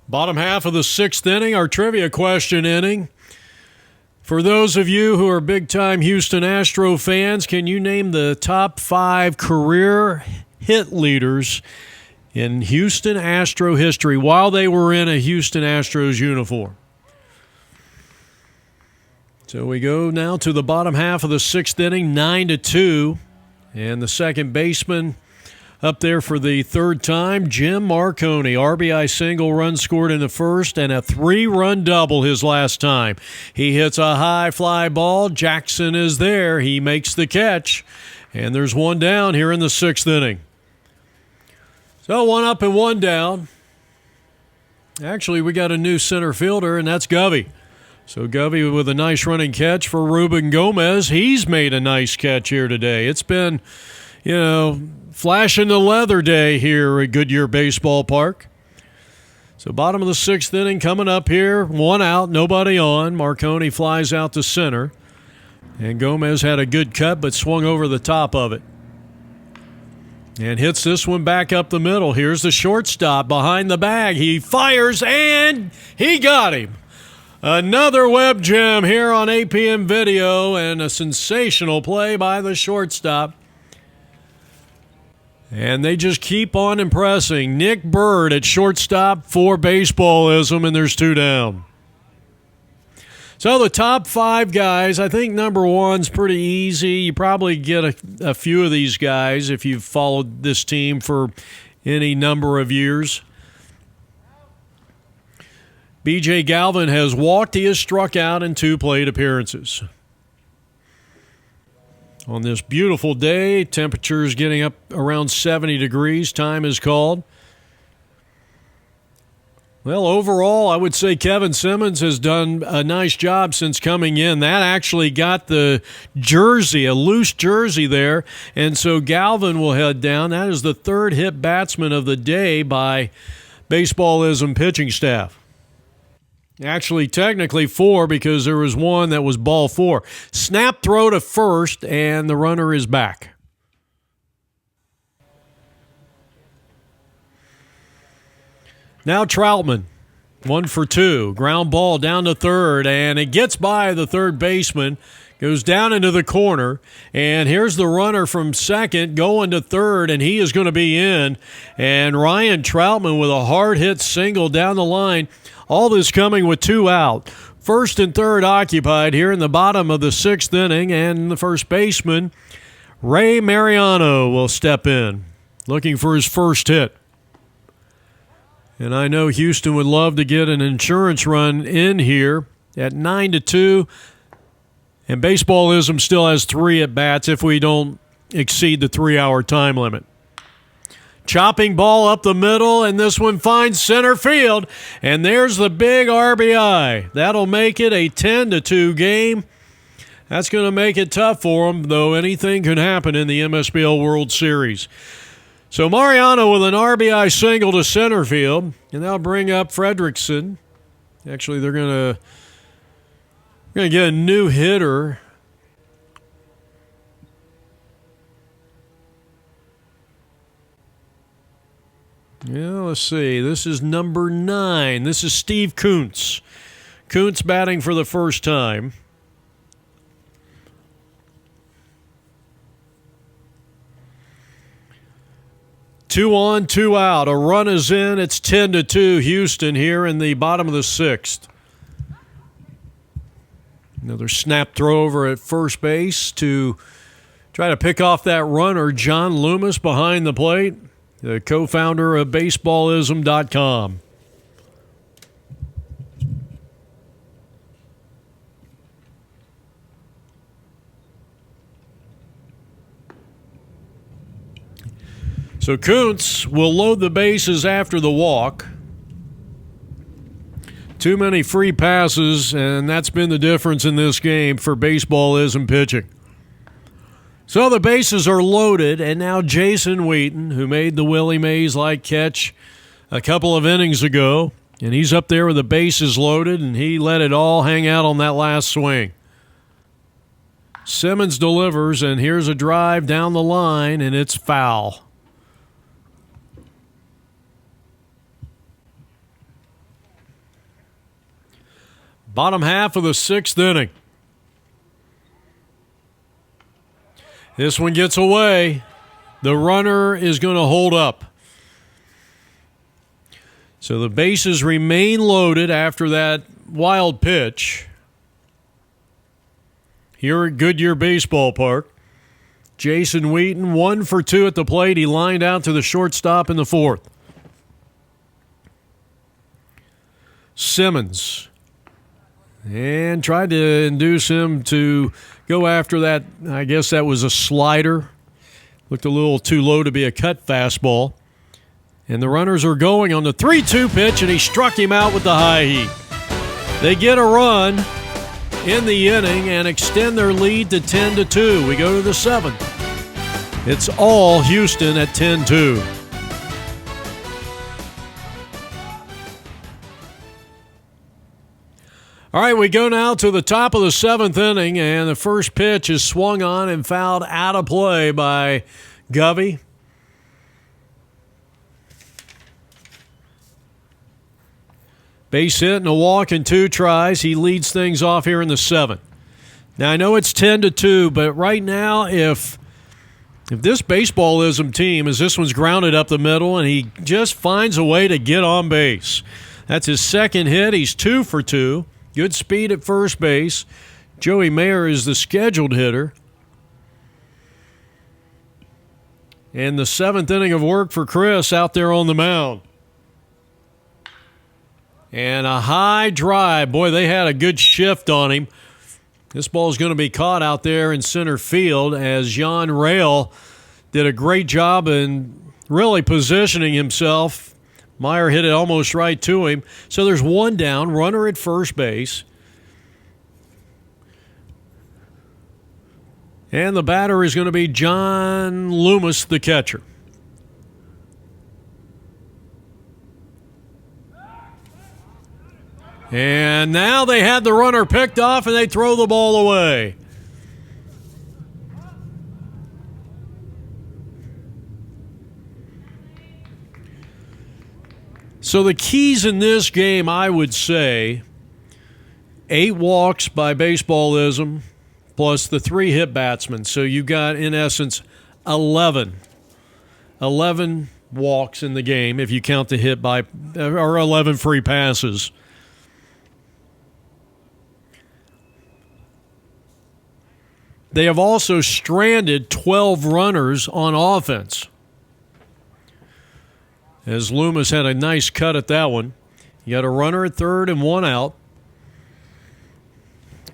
Bottom half of the 6th inning, our trivia question inning. For those of you who are big-time Houston Astro fans, can you name the top 5 career hit leaders in Houston Astro history while they were in a Houston Astros uniform? So we go now to the bottom half of the 6th inning, 9-2. And the second baseman up there for the third time, Jim Marconi. RBI single, run scored in the first, and a 3-run double his last time. He hits a high fly ball. Jackson is there. He makes the catch. And there's one down here in the 6th inning. So 1 up and 1 down. Actually, we got a new center fielder, and that's Govey. So Govey with a nice running catch for Ruben Gomez. He's made a nice catch here today. It's been, flashing the leather day here at Goodyear Baseball Park. So bottom of the 6th inning coming up here. 1 out, nobody on. Marconi flies out to center. And Gomez had a good cut but swung over the top of it. And hits this one back up the middle. Here's the shortstop behind the bag. He fires and he got him. Another web gem here on APM Video, and a sensational play by the shortstop. And they just keep on impressing. Nick Bird at shortstop for Baseballism, and there's 2 down. So the top 5 guys, I think number 1's pretty easy. You probably get a few of these guys if you've followed this team for any number of years. B.J. Galvin has walked. He has struck out in 2 plate appearances. On this beautiful day, temperatures getting up around 70 degrees. Time is called. Well, overall, I would say Kevin Simmons has done a nice job since coming in. That actually got the jersey, a loose jersey there, and so Galvin will head down. That is the 3rd hit batsman of the day by Baseballism pitching staff. Actually, technically 4, because there was one that was ball 4. Snap throw to first, and the runner is back. Now Troutman, 1 for 2. Ground ball down to third, and it gets by the third baseman. Goes down into the corner, and here's the runner from second going to third, and he is going to be in. And Ryan Troutman with a hard-hit single down the line. All this coming with 2 out. First and third occupied here in the bottom of the 6th inning, and the first baseman, Ray Mariano, will step in, looking for his first hit. And I know Houston would love to get an insurance run in here at 9-2. And Baseballism still has 3 at-bats if we don't exceed the 3-hour time limit. Chopping ball up the middle, and this one finds center field. And there's the big RBI. That'll make it a 10-2 game. That's going to make it tough for them, though anything can happen in the MSBL World Series. So Mariano with an RBI single to center field, and that'll bring up Fredrickson. Actually, they're going to get a new hitter. Yeah, let's see. This is number 9. This is Steve Kuntz. Kuntz batting for the first time. Two on, 2 out. A run is in. It's 10-2 Houston here in the bottom of the 6th. Another snap throw over at first base to try to pick off that runner, John Loomis, behind the plate, the co-founder of Baseballism.com. So Kuntz will load the bases after the walk. Too many free passes, and that's been the difference in this game for Baseballism pitching. So the bases are loaded, and now Jason Wheaton, who made the Willie Mays-like catch a couple of innings ago, and he's up there with the bases loaded, and he let it all hang out on that last swing. Simmons delivers, and here's a drive down the line, and it's foul. Bottom half of the 6th inning. This one gets away. The runner is going to hold up. So the bases remain loaded after that wild pitch here at Goodyear Baseball Park. Jason Wheaton, 1 for 2 at the plate. He lined out to the shortstop in the fourth. Simmons. And tried to induce him to go after that. I guess that was a slider. Looked a little too low to be a cut fastball. And the runners are going on the 3-2 pitch, and he struck him out with the high heat. They get a run in the inning and extend their lead to 10-2. We go to the seventh. It's all Houston at 10-2. All right, we go now to the top of the seventh inning, and the first pitch is swung on and fouled out of play by Govey. Base hit and a walk and 2 tries. He leads things off here in the seventh. Now, I know it's 10-2, but right now, if this Baseballism team, as this one's grounded up the middle, and he just finds a way to get on base. That's his second hit. He's 2 for 2. Good speed at first base. Joey Mayer is the scheduled hitter. And the seventh inning of work for Chris out there on the mound. And a high drive. Boy, they had a good shift on him. This ball is going to be caught out there in center field as Jan Rail did a great job in really positioning himself. Meyer hit it almost right to him. So there's one down, runner at first base. And the batter is going to be John Loomis, the catcher. And now they had the runner picked off, and they throw the ball away. So the keys in this game, I would say, 8 walks by Baseballism plus the 3 hit batsmen. So you got, in essence, 11 walks in the game if you count the hit by, or 11 free passes. They have also stranded 12 runners on offense, as Loomis had a nice cut at that one. You got a runner at third and 1 out.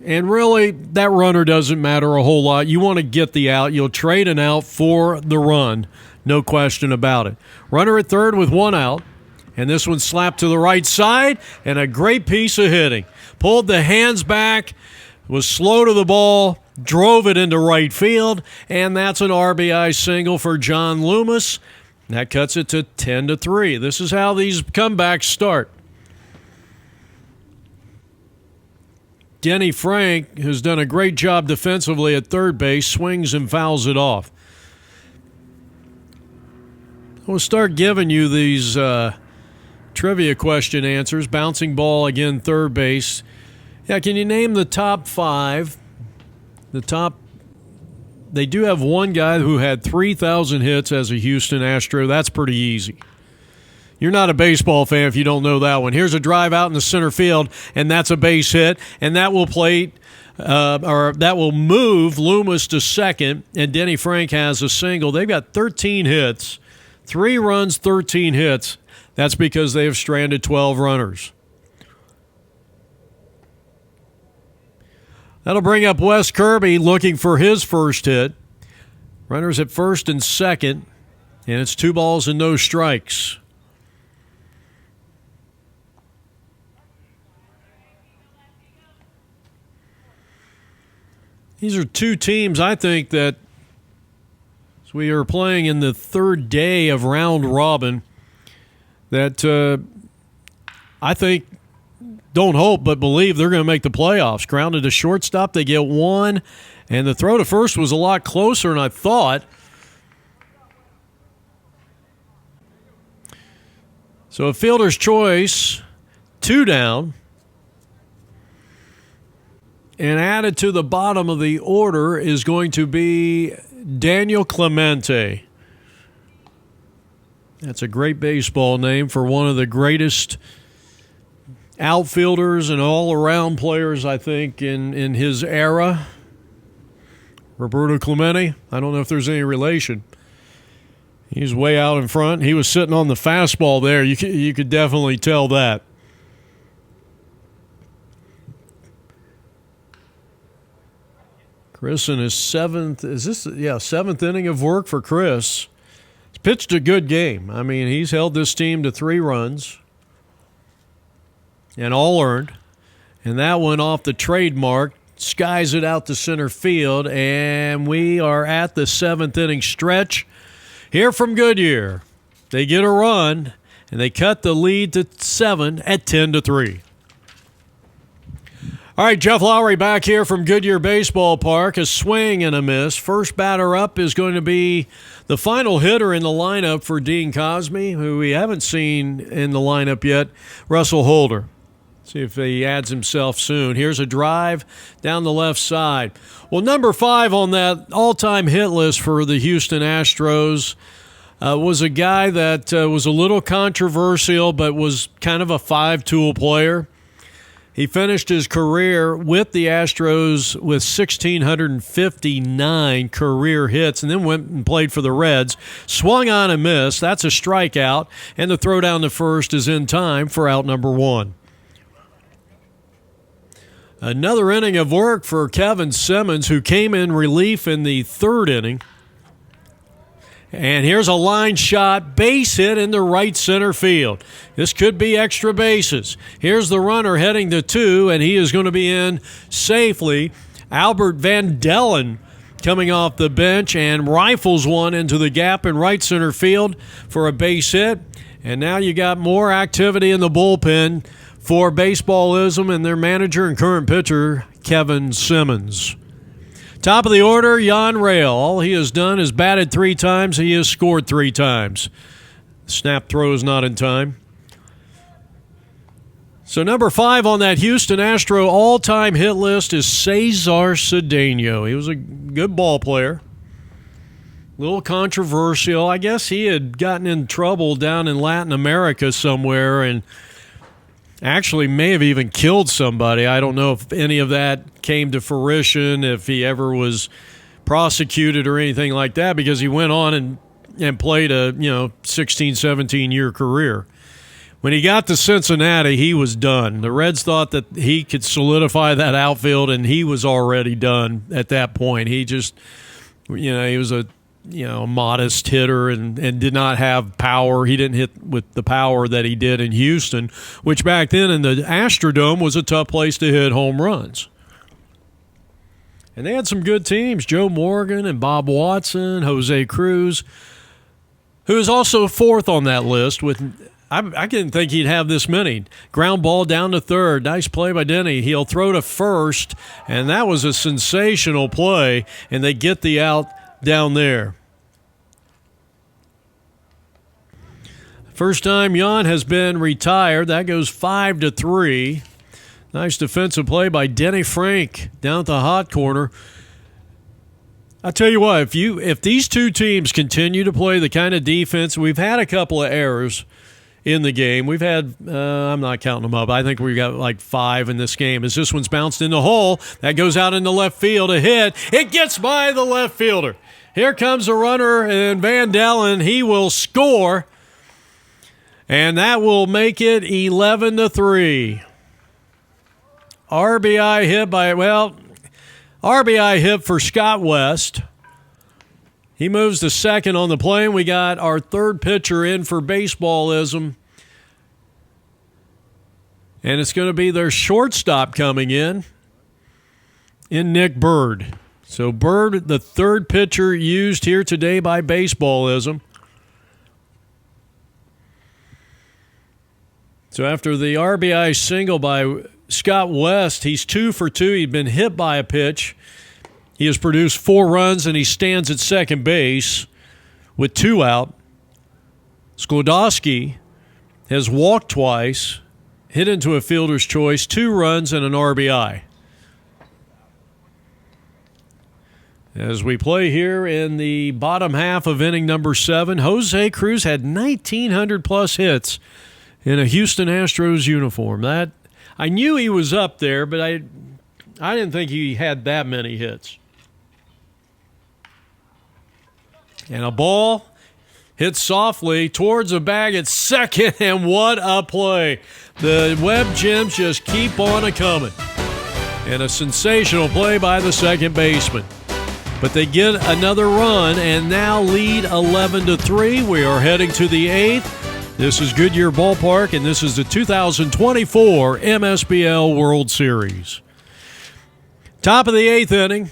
And really, that runner doesn't matter a whole lot. You want to get the out. You'll trade an out for the run. No question about it. Runner at third with 1 out. And this one slapped to the right side. And a great piece of hitting. Pulled the hands back. Was slow to the ball. Drove it into right field. And that's an RBI single for John Loomis. That cuts it to 10-3. This is how these comebacks start. Denny Frank has done a great job defensively at third base, swings and fouls it off. We'll start giving you these trivia question answers. Bouncing ball, again, third base. Yeah, can you name the top 5? They do have one guy who had 3,000 hits as a Houston Astro. That's pretty easy. You're not a baseball fan if you don't know that one. Here's a drive out in the center field, and that's a base hit, and that will that will move Loomis to second, and Denny Frank has a single. They've got 13 hits, 3 runs, 13 hits. That's because they have stranded 12 runners. That'll bring up Wes Kirby looking for his first hit. Runners at first and second, and it's 2 balls and no strikes. These are 2 teams, I think, that as we are playing in the 3rd day of round robin, that I think, don't hope, but believe they're going to make the playoffs. Grounded to shortstop, they get 1, and the throw to first was a lot closer than I thought. So a fielder's choice, 2 down. And added to the bottom of the order is going to be Daniel Clemente. That's a great baseball name for one of the greatest outfielders and all-around players, I think, in his era. Roberto Clemente, I don't know if there's any relation. He's way out in front. He was sitting on the fastball there. You could definitely tell that. Chris in his seventh inning of work for Chris. He's pitched a good game. I mean, he's held this team to 3 runs. And all earned. And that one off the trademark. Skies it out to center field. And we are at the 7th inning stretch here from Goodyear. They get a run. And they cut the lead to 7 at 10-3. All right, Jeff Lowry back here from Goodyear Baseball Park. A swing and a miss. First batter up is going to be the final hitter in the lineup for Dean Cosme, who we haven't seen in the lineup yet, Russell Holder. See if he adds himself soon. Here's a drive down the left side. Well, number 5 on that all-time hit list for the Houston Astros was a guy that was a little controversial but was kind of a 5-tool player. He finished his career with the Astros with 1,659 career hits and then went and played for the Reds. Swung on and missed. That's a strikeout. And the throw down to first is in time for out number 1. Another inning of work for Kevin Simmons, who came in relief in the 3rd inning. And here's a line shot, base hit into right center field. This could be extra bases. Here's the runner heading to 2, and he is going to be in safely. Albert Van Dellen coming off the bench and rifles one into the gap in right center field for a base hit. And now you got more activity in the bullpen for Baseballism and their manager and current pitcher, Kevin Simmons. Top of the order, Jan Rail. All he has done is batted 3 times. He has scored 3 times. Snap throw is not in time. So number 5 on that Houston Astro all-time hit list is Cesar Cedeno. He was a good ball player. A little controversial. I guess he had gotten in trouble down in Latin America somewhere and actually may have even killed somebody. I don't know if any of that came to fruition, if he ever was prosecuted or anything like that, because he went on and played a 16, 17-year career. When he got to Cincinnati, he was done. The Reds thought that he could solidify that outfield, and he was already done at that point. He just, he was a modest hitter and did not have power. He didn't hit with the power that he did in Houston, which back then in the Astrodome was a tough place to hit home runs. And they had some good teams, Joe Morgan and Bob Watson, Jose Cruz, who is also 4th on that list with, I didn't think he'd have this many. Ground ball down to 3rd. Nice play by Denny. He'll throw to 1st, and that was a sensational play, and they get the out down there. First time Jan has been retired. That goes 5-3. Nice defensive play by Denny Frank down at the hot corner. I tell you what, if these two teams continue to play the kind of defense, we've had a couple of errors in the game. We've had, I'm not counting them up, I think we've got like 5 in this game. As this one's bounced in the hole, that goes out into left field, a hit. It gets by the left fielder. Here comes a runner, and Van Dellen, he will score, and that will make it 11-3. RBI hit for Scott West. He moves to 2nd on the plane. We got our 3rd pitcher in for Baseballism, and it's going to be their shortstop coming in Nick Bird. So Bird, the 3rd pitcher used here today by Baseballism. So after the RBI single by Scott West, he's 2 for 2. He'd been hit by a pitch. He has produced 4 runs, and he stands at second base with 2 out. Sklodowski has walked twice, hit into a fielder's choice, 2 runs and an RBI. As we play here in the bottom half of inning number 7, Jose Cruz had 1,900-plus hits in a Houston Astros uniform. That I knew he was up there, but I didn't think he had that many hits. And a ball hit softly towards the bag at second, and what a play. The Webb Gems just keep on a-coming. And a sensational play by the second baseman. But they get another run and now lead 11-3. We are heading to the 8th. This is Goodyear Ballpark, and this is the 2024 MSBL World Series. Top of the 8th inning.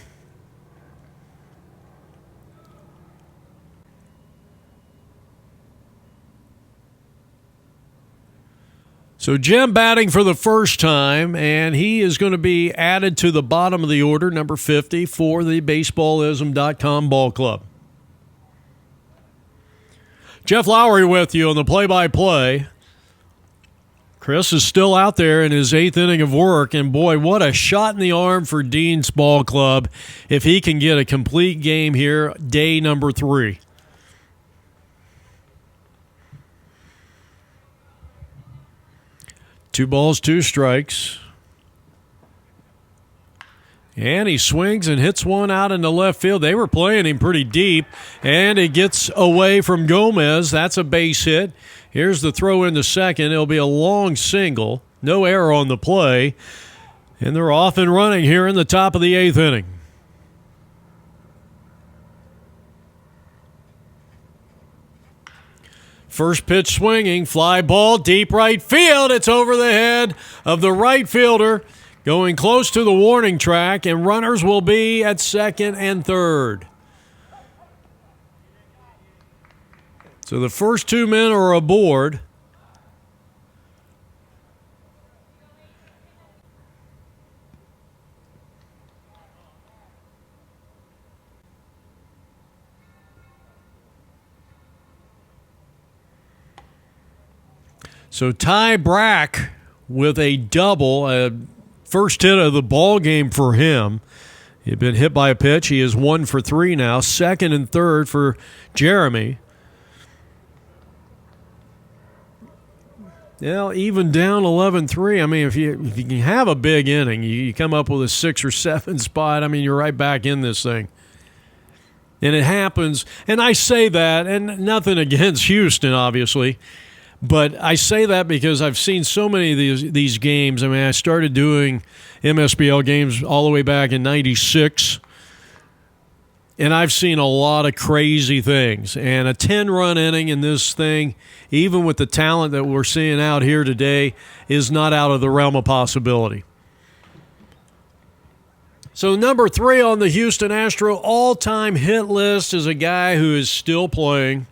So Jim batting for the first time, and he is going to be added to the bottom of the order, number 50, for the Baseballism.com ball club. Jeff Lowry with you on the play-by-play. Chris is still out there in his 8th inning of work, and boy, what a shot in the arm for Dean's ball club if he can get a complete game here, day number 3. Two balls, 2 strikes. And he swings and hits one out into left field. They were playing him pretty deep, and it gets away from Gomez. That's a base hit. Here's the throw into second. It'll be a long single. No error on the play. And they're off and running here in the top of the 8th inning. First pitch swinging, fly ball, deep right field. It's over the head of the right fielder, going close to the warning track, and runners will be at second and third. So the first 2 men are aboard. So Ty Brack with a double, a first hit of the ball game for him. He'd been hit by a pitch. He is 1 for 3 now. Second and third for Jeremy. Well, even down 11-3, I mean, if you can have a big inning, you come up with a 6 or 7 spot, I mean, you're right back in this thing. And it happens, and I say that, and nothing against Houston, obviously, but I say that because I've seen so many of these games. I mean, I started doing MSBL games all the way back in '96, and I've seen a lot of crazy things. And a 10-run inning in this thing, even with the talent that we're seeing out here today, is not out of the realm of possibility. So number 3 on the Houston Astro all-time hit list is a guy who is still playing.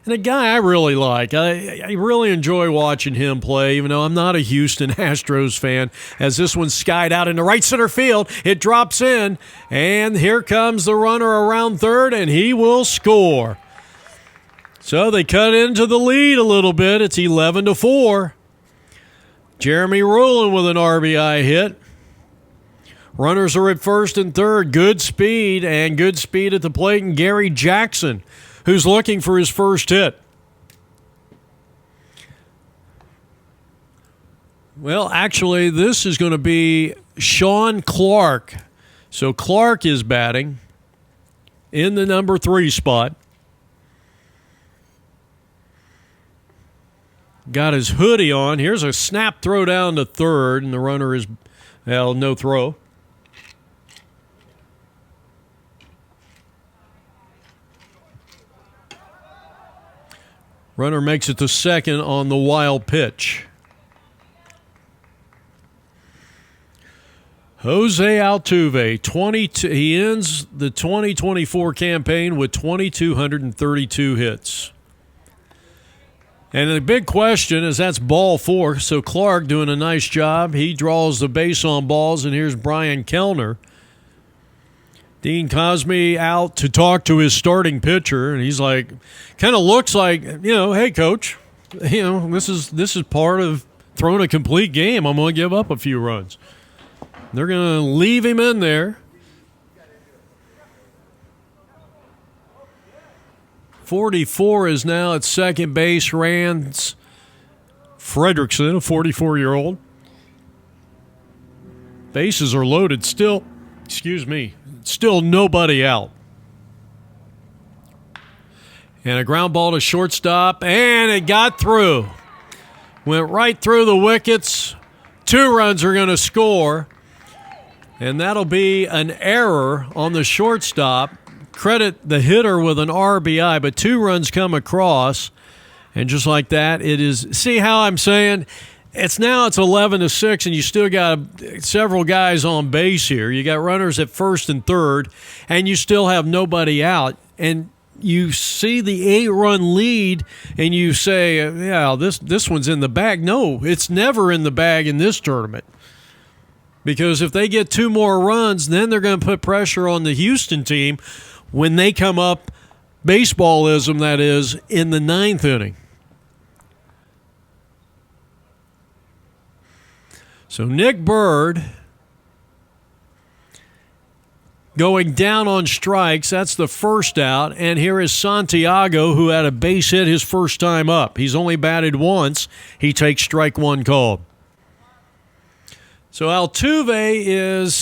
And a guy I really like. I really enjoy watching him play, even though I'm not a Houston Astros fan, as this one skied out into right center field. It drops in, and here comes the runner around third, and he will score. So they cut into the lead a little bit. It's 11-4. Jeremy Rowland with an RBI hit. Runners are at first and third. Good speed at the plate, and Gary Jackson, who's looking for his first hit. Well, actually, this is going to be Sean Clark. So Clark is batting in the number 3 spot. Got his hoodie on. Here's a snap throw down to third, and the runner is, well, no throw. Runner makes it to second on the wild pitch. Jose Altuve, he ends the 2024 campaign with 2,232 hits. And the big question is that's ball 4, so Clark doing a nice job. He draws the base on balls, and here's Brian Kellner. Dean Cosme out to talk to his starting pitcher, and he's like, kind of looks like, hey, coach, this is part of throwing a complete game. I'm going to give up a few runs. They're going to leave him in there. 44 is now at second base. Rance Fredrickson, a 44-year-old. Bases are loaded still. Excuse me. Still nobody out. And a ground ball to shortstop, and it got through. Went right through the wickets. 2 runs are going to score. And that'll be an error on the shortstop. Credit the hitter with an RBI, but 2 runs come across. And just like that, it is. See how I'm saying? It's 11-6, and you still got several guys on base here. You got runners at first and third, and you still have nobody out. And you see the 8-run lead, and you say, yeah, this one's in the bag. No, it's never in the bag in this tournament. Because if they get 2 more runs, then they're going to put pressure on the Houston team when they come up, baseballism that is, in the 9th inning. So Nick Bird going down on strikes. That's the first out. And here is Santiago, who had a base hit his first time up. He's only batted once. He takes strike 1 called. So Altuve is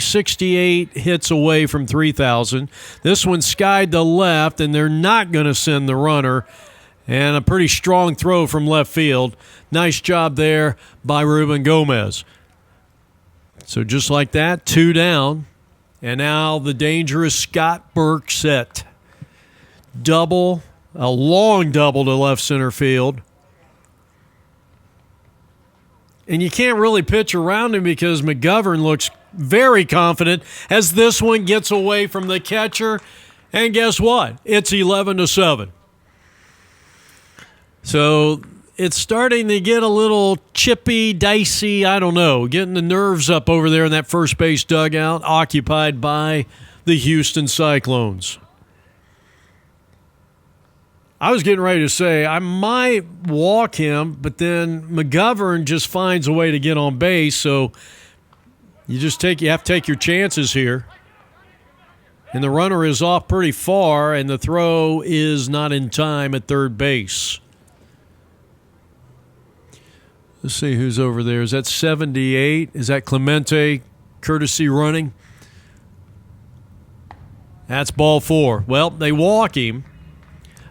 68 hits away from 3,000. This one skied to left, and they're not going to send the runner. And a pretty strong throw from left field. Nice job there by Ruben Gomez. So just like that, 2 down. And now the dangerous Scott Burke set. Double, a long double to left center field. And you can't really pitch around him because McGovern looks very confident as this one gets away from the catcher. And guess what? It's 11-7. So it's starting to get a little chippy, dicey, I don't know, getting the nerves up over there in that first base dugout occupied by the Houston Cyclones. I was getting ready to say I might walk him, but then McGovern just finds a way to get on base, so you have to take your chances here. And the runner is off pretty far, and the throw is not in time at third base. Let's see who's over there. Is that 78? Is that Clemente courtesy running? That's ball 4. Well, they walk him.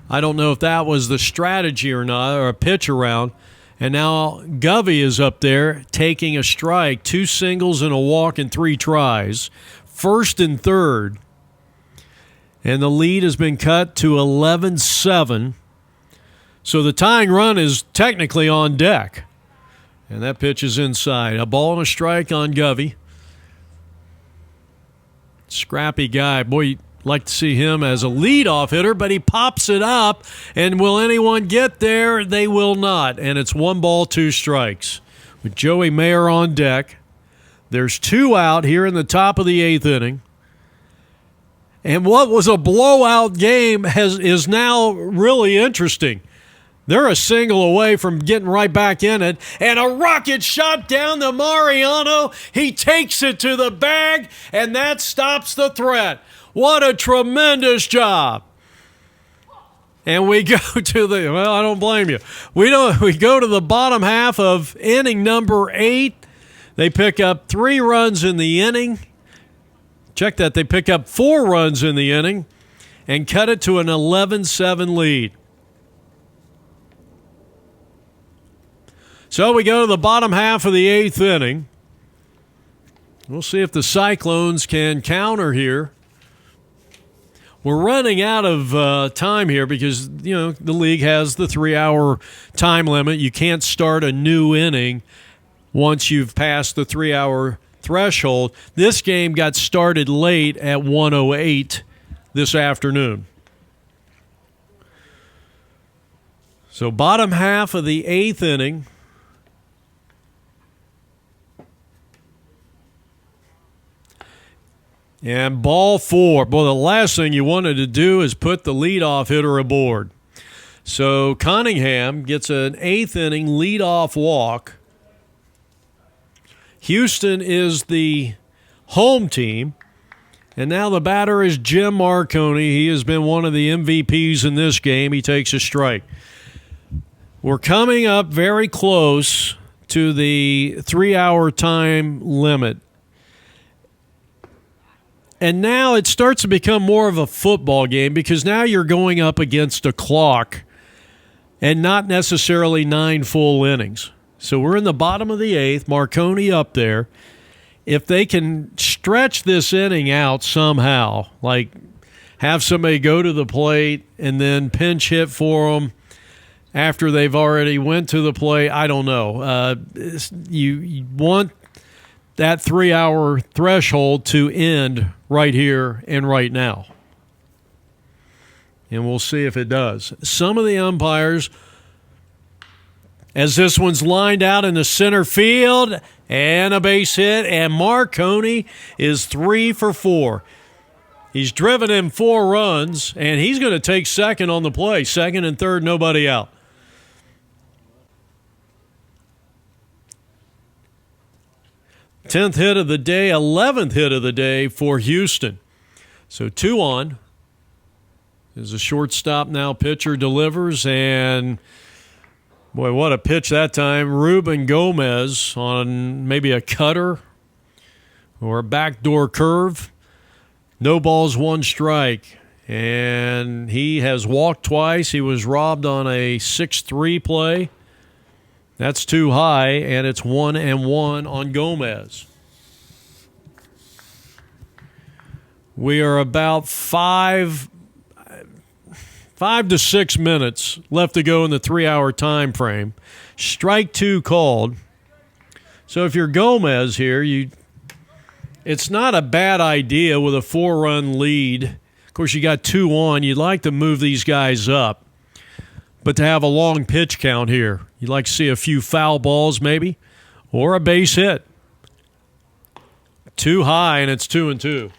I don't know if that was the strategy or not, or a pitch around. And now Govey is up there taking a strike, 2 singles and a walk and 3 tries. First and third. And the lead has been cut to 11-7. So the tying run is technically on deck. And that pitch is inside. A ball and a strike on Govey. Scrappy guy. Boy, you'd like to see him as a leadoff hitter, but he pops it up. And will anyone get there? They will not. And it's 1 ball, 2 strikes. With Joey Mayer on deck. There's 2 out here in the top of the 8th inning. And what was a blowout game is now really interesting. They're a single away from getting right back in it. And a rocket shot down to Mariano. He takes it to the bag, and that stops the threat. What a tremendous job. And we go to I don't blame you. We go to the bottom half of inning number 8. They pick up 3 runs in the inning. Check that. They pick up 4 runs in the inning and cut it to an 11-7 lead. So we go to the bottom half of the 8th inning. We'll see if the Cyclones can counter here. We're running out of time here because, the league has the 3-hour time limit. You can't start a new inning once you've passed the 3-hour threshold. This game got started late at 1:08 this afternoon. So bottom half of the 8th inning. And ball 4. Boy, the last thing you wanted to do is put the leadoff hitter aboard. So Cunningham gets an 8th inning leadoff walk. Houston is the home team, And now the batter is Jim Marconi. He has been one of the MVPs in this game. He takes a strike. We're coming up very close to the 3-hour time limit. And now it starts to become more of a football game because now you're going up against a clock and not necessarily 9 full innings. So we're in the bottom of the 8th, Marconi up there. If they can stretch this inning out somehow, like have somebody go to the plate and then pinch hit for them after they've already went to the plate, I don't know. You want that 3-hour threshold to end right here and right now. And we'll see if it does. Some of the umpires, as this one's lined out in the center field, and a base hit, and Marconi is 3 for 4. He's driven in 4 runs, and he's going to take second on the play. Second and third, nobody out. Tenth hit of the day, 11th hit of the day for Houston. So 2 on. As a shortstop now, pitcher delivers, and boy, what a pitch that time. Ruben Gomez on maybe a cutter or a backdoor curve. No balls, 1 strike. And he has walked twice. He was robbed on a 6-3 play. That's too high, and it's 1-1 on Gomez. We are about 5 to 6 minutes left to go in the 3-hour time frame. Strike 2 called. So if you're Gomez here, it's not a bad idea with a 4-run lead. Of course, you got 2 on. You'd like to move these guys up. But to have a long pitch count here, you'd like to see a few foul balls maybe, or a base hit. Too high, and it's 2-2.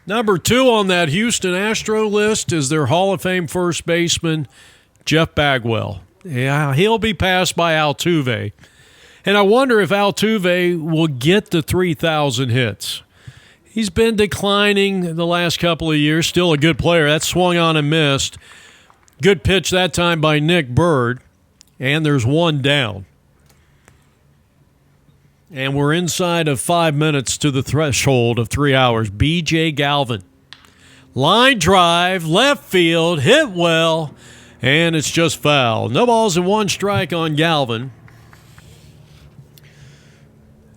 Number 2 on that Houston Astro list is their Hall of Fame first baseman, Jeff Bagwell. Yeah, he'll be passed by Altuve. And I wonder if Altuve will get the 3,000 hits. He's been declining the last couple of years. Still a good player. That swung on and missed. Good pitch that time by Nick Bird. And there's 1 down. And we're inside of 5 minutes to the threshold of 3 hours. B.J. Galvin. Line drive, left field, hit well, and it's just foul. No balls and 1 strike on Galvin.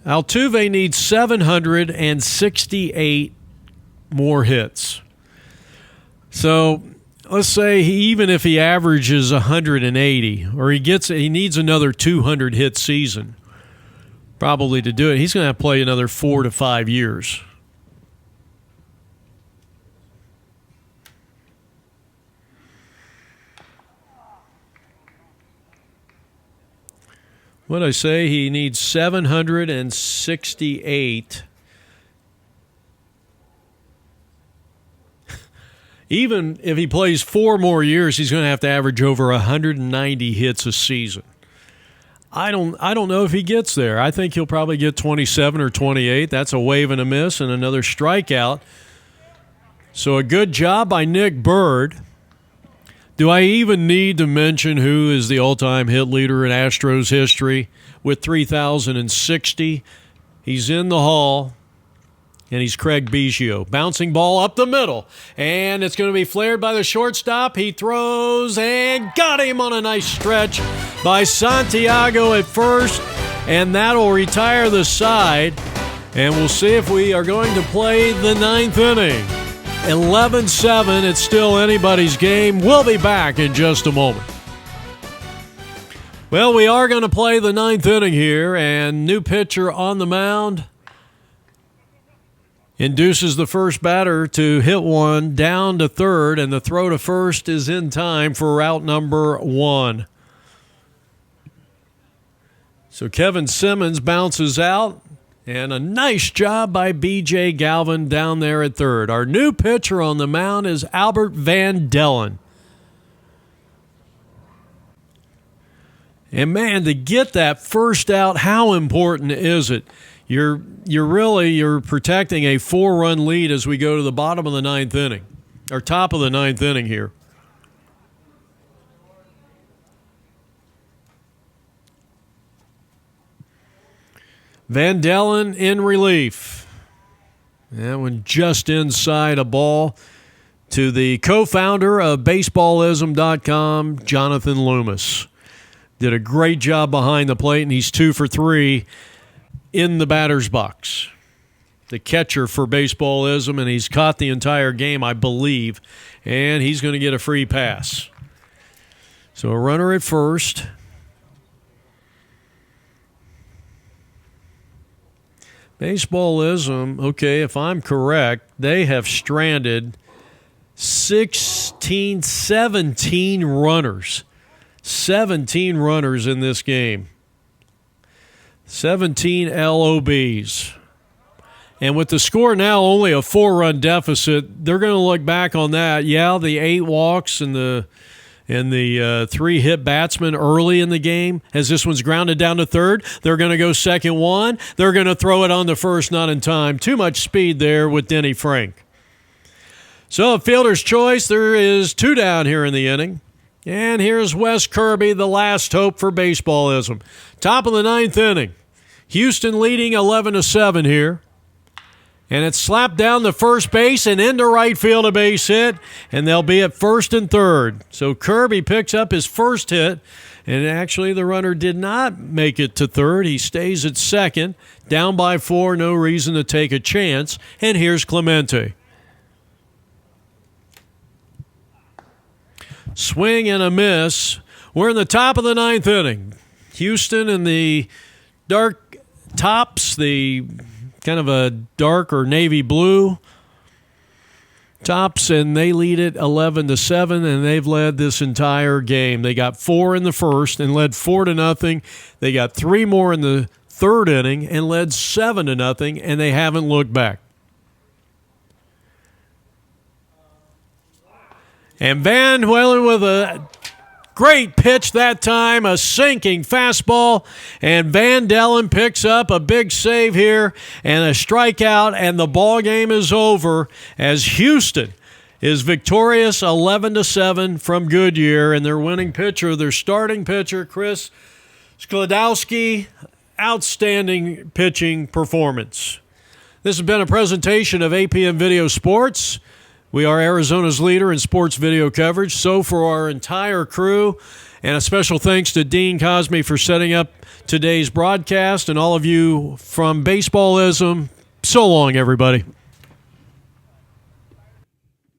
Altuve needs 768 more hits. So let's say even if he averages 180, or he needs another 200 hit season, probably to do it, he's going to have to play another 4 to 5 years. What did I say? He needs 768. Even if he plays 4 more years, he's going to have to average over 190 hits a season. I don't know if he gets there. I think he'll probably get 27 or 28. That's a wave and a miss and another strikeout. So a good job by Nick Bird. Do I even need to mention who is the all-time hit leader in Astros history with 3,060? He's in the Hall, and he's Craig Biggio. Bouncing ball up the middle, and it's going to be flared by the shortstop. He throws and got him on a nice stretch by Santiago at first, and that'll retire the side. And we'll see if we are going to play the 9th inning. 11-7, it's still anybody's game. We'll be back in just a moment. Well, we are going to play the 9th inning here, and new pitcher on the mound induces the first batter to hit one down to third, and the throw to first is in time for route number 1. So Kevin Simmons bounces out. And a nice job by B.J. Galvin down there at third. Our new pitcher on the mound is Albert Van Dellen. And man, to get that first out, how important is it? You're protecting a 4-run lead as we go to the bottom of the ninth inning, or top of the ninth inning here. Van Dellen in relief. That one just inside a ball to the co-founder of Baseballism.com, Jonathan Loomis. Did a great job behind the plate, and he's 2 for 3 in the batter's box. The catcher for Baseballism, and he's caught the entire game, I believe, and he's going to get a free pass. So a runner at first. Baseballism, okay, if I'm correct, they have stranded 17 runners. 17 runners in this game. 17 LOBs. And with the score now only a 4-run deficit, they're going to look back on that. Yeah, the 8 walks and the 3 hit batsmen early in the game, as this one's grounded down to third. They're going to go second one. They're going to throw it on the first, not in time. Too much speed there with Denny Frank. So a fielder's choice. There is 2 down here in the inning. And here's Wes Kirby, the last hope for Baseballism. Top of the ninth inning. Houston leading 11-7 here. And it's slapped down to first base and into right field, a base hit, and they'll be at first and third. So Kirby picks up his first hit, and actually the runner did not make it to third. He stays at second, down by 4, no reason to take a chance. And here's Clemente. Swing and a miss. We're in the top of the ninth inning. Houston in the dark tops, the kind of a dark or navy blue tops, and they lead it 11-7, and they've led this entire game. They got 4 in the first and led 4-0. They got 3 more in the third inning and led 7-0, and they haven't looked back. And Van Dellen with a great pitch that time, a sinking fastball, and Van Dellen picks up a big save here and a strikeout, and the ball game is over as Houston is victorious 11-7 from Goodyear, and their winning pitcher, their starting pitcher, Chris Skladowski, outstanding pitching performance. This has been a presentation of APM Video Sports. We are Arizona's leader in sports video coverage. So for our entire crew, and a special thanks to Dean Cosme for setting up today's broadcast, and all of you from Baseballism, so long, everybody.